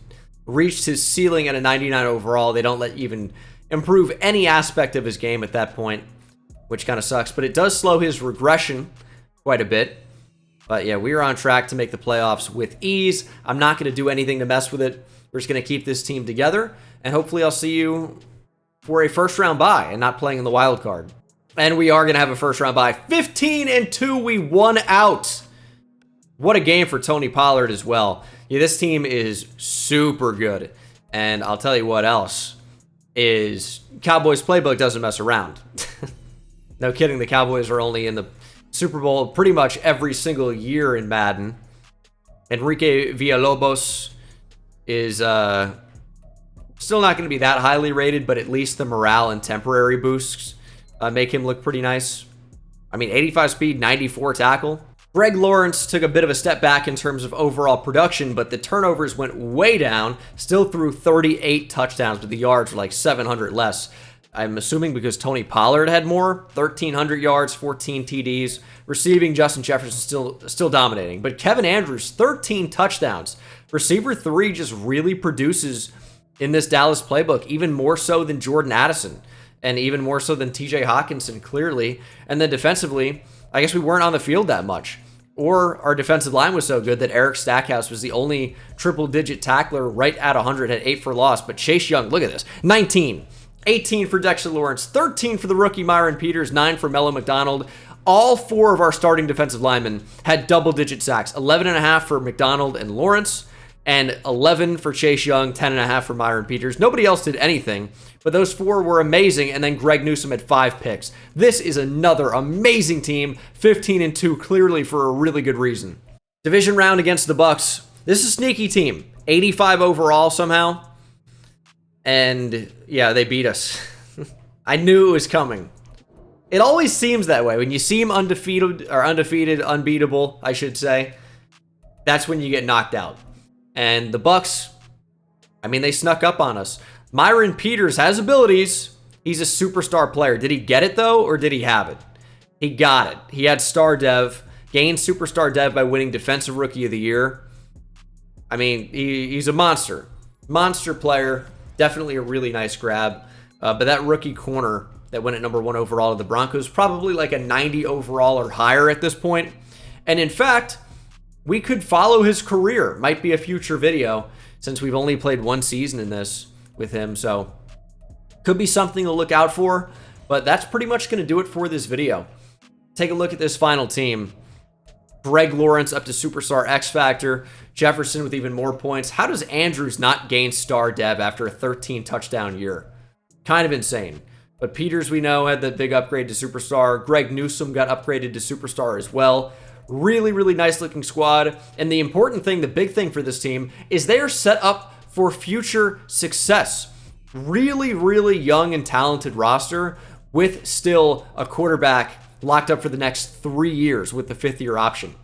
reached his ceiling at a 99 overall. They don't let you even improve any aspect of his game at that point, which kind of sucks. But it does slow his regression quite a bit. But yeah, we are on track to make the playoffs with ease. I'm not going to do anything to mess with it. We're just going to keep this team together. And hopefully I'll see you for a first-round bye and not playing in the wild card. And we are going to have a first-round bye. 15-2, we won out. What a game for Tony Pollard as well. Yeah, this team is super good. And I'll tell you what else is Cowboys playbook doesn't mess around. No kidding, the Cowboys are only in the Super Bowl pretty much every single year in Madden. Enrique Villalobos is still not going to be that highly rated, but at least the morale and temporary boosts make him look pretty nice. I mean, 85 speed, 94 tackle. Greg Lawrence took a bit of a step back in terms of overall production, but the turnovers went way down. Still threw 38 touchdowns, but the yards were like 700 less. I'm assuming because Tony Pollard had more, 1,300 yards, 14 TDs. Receiving, Justin Jefferson still dominating. But Kevin Andrews, 13 touchdowns. Receiver 3 just really produces in this Dallas playbook, even more so than Jordan Addison, and even more so than TJ Hawkinson, clearly. And then defensively, I guess we weren't on the field that much. Or our defensive line was so good that Eric Stackhouse was the only triple-digit tackler right at 100, had 8 for loss. But Chase Young, look at this, 19. 18 for Dexter Lawrence, 13 for the rookie Myron Peters, 9 for Mello McDonald. All 4 of our starting defensive linemen had double-digit sacks. 11.5 for McDonald and Lawrence, and 11 for Chase Young, 10.5 for Myron Peters. Nobody else did anything, but those 4 were amazing, and then Greg Newsome had 5 picks. This is another amazing team, 15-2, clearly for a really good reason. Division round against the Bucks. This is a sneaky team. 85 overall somehow. And yeah, they beat us. I knew it was coming. It always seems that way. When you seem undefeated, unbeatable, I should say, that's when you get knocked out. And the Bucks, I mean, they snuck up on us. Myron Peters has abilities. He's a superstar player. Did he get it, though, or did he have it? He got it. He had star dev, gained superstar dev by winning Defensive Rookie of the Year. I mean, he's a monster. Monster player. Definitely a really nice grab. But that rookie corner that went at number 1 overall to the Broncos, probably like a 90 overall or higher at this point. And in fact, we could follow his career. Might be a future video since we've only played 1 season in this with him. So could be something to look out for. But that's pretty much going to do it for this video. Take a look at this final team. Greg Lawrence up to Superstar X Factor. Jefferson with even more points. How does Andrews not gain star dev after a 13 touchdown year? Kind of insane. But Peters, we know, had the big upgrade to Superstar. Greg Newsome got upgraded to Superstar as well. Really, really nice looking squad. And the important thing, the big thing for this team, is they are set up for future success. Really, really young and talented roster with still a quarterback locked up for the next 3 years with the 5th-year option.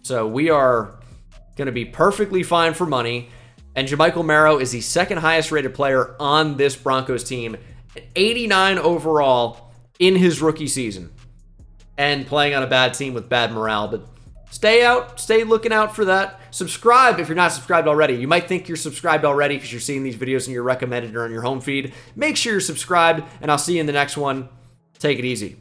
So we are going to be perfectly fine for money. And Jermichael Marrow is the 2nd highest rated player on this Broncos team, 89 overall in his rookie season, and playing on a bad team with bad morale. But stay looking out for that. Subscribe if you're not subscribed already. You might think you're subscribed already because you're seeing these videos and you're recommended or on your home feed. Make sure you're subscribed, and I'll see you in the next one. Take it easy.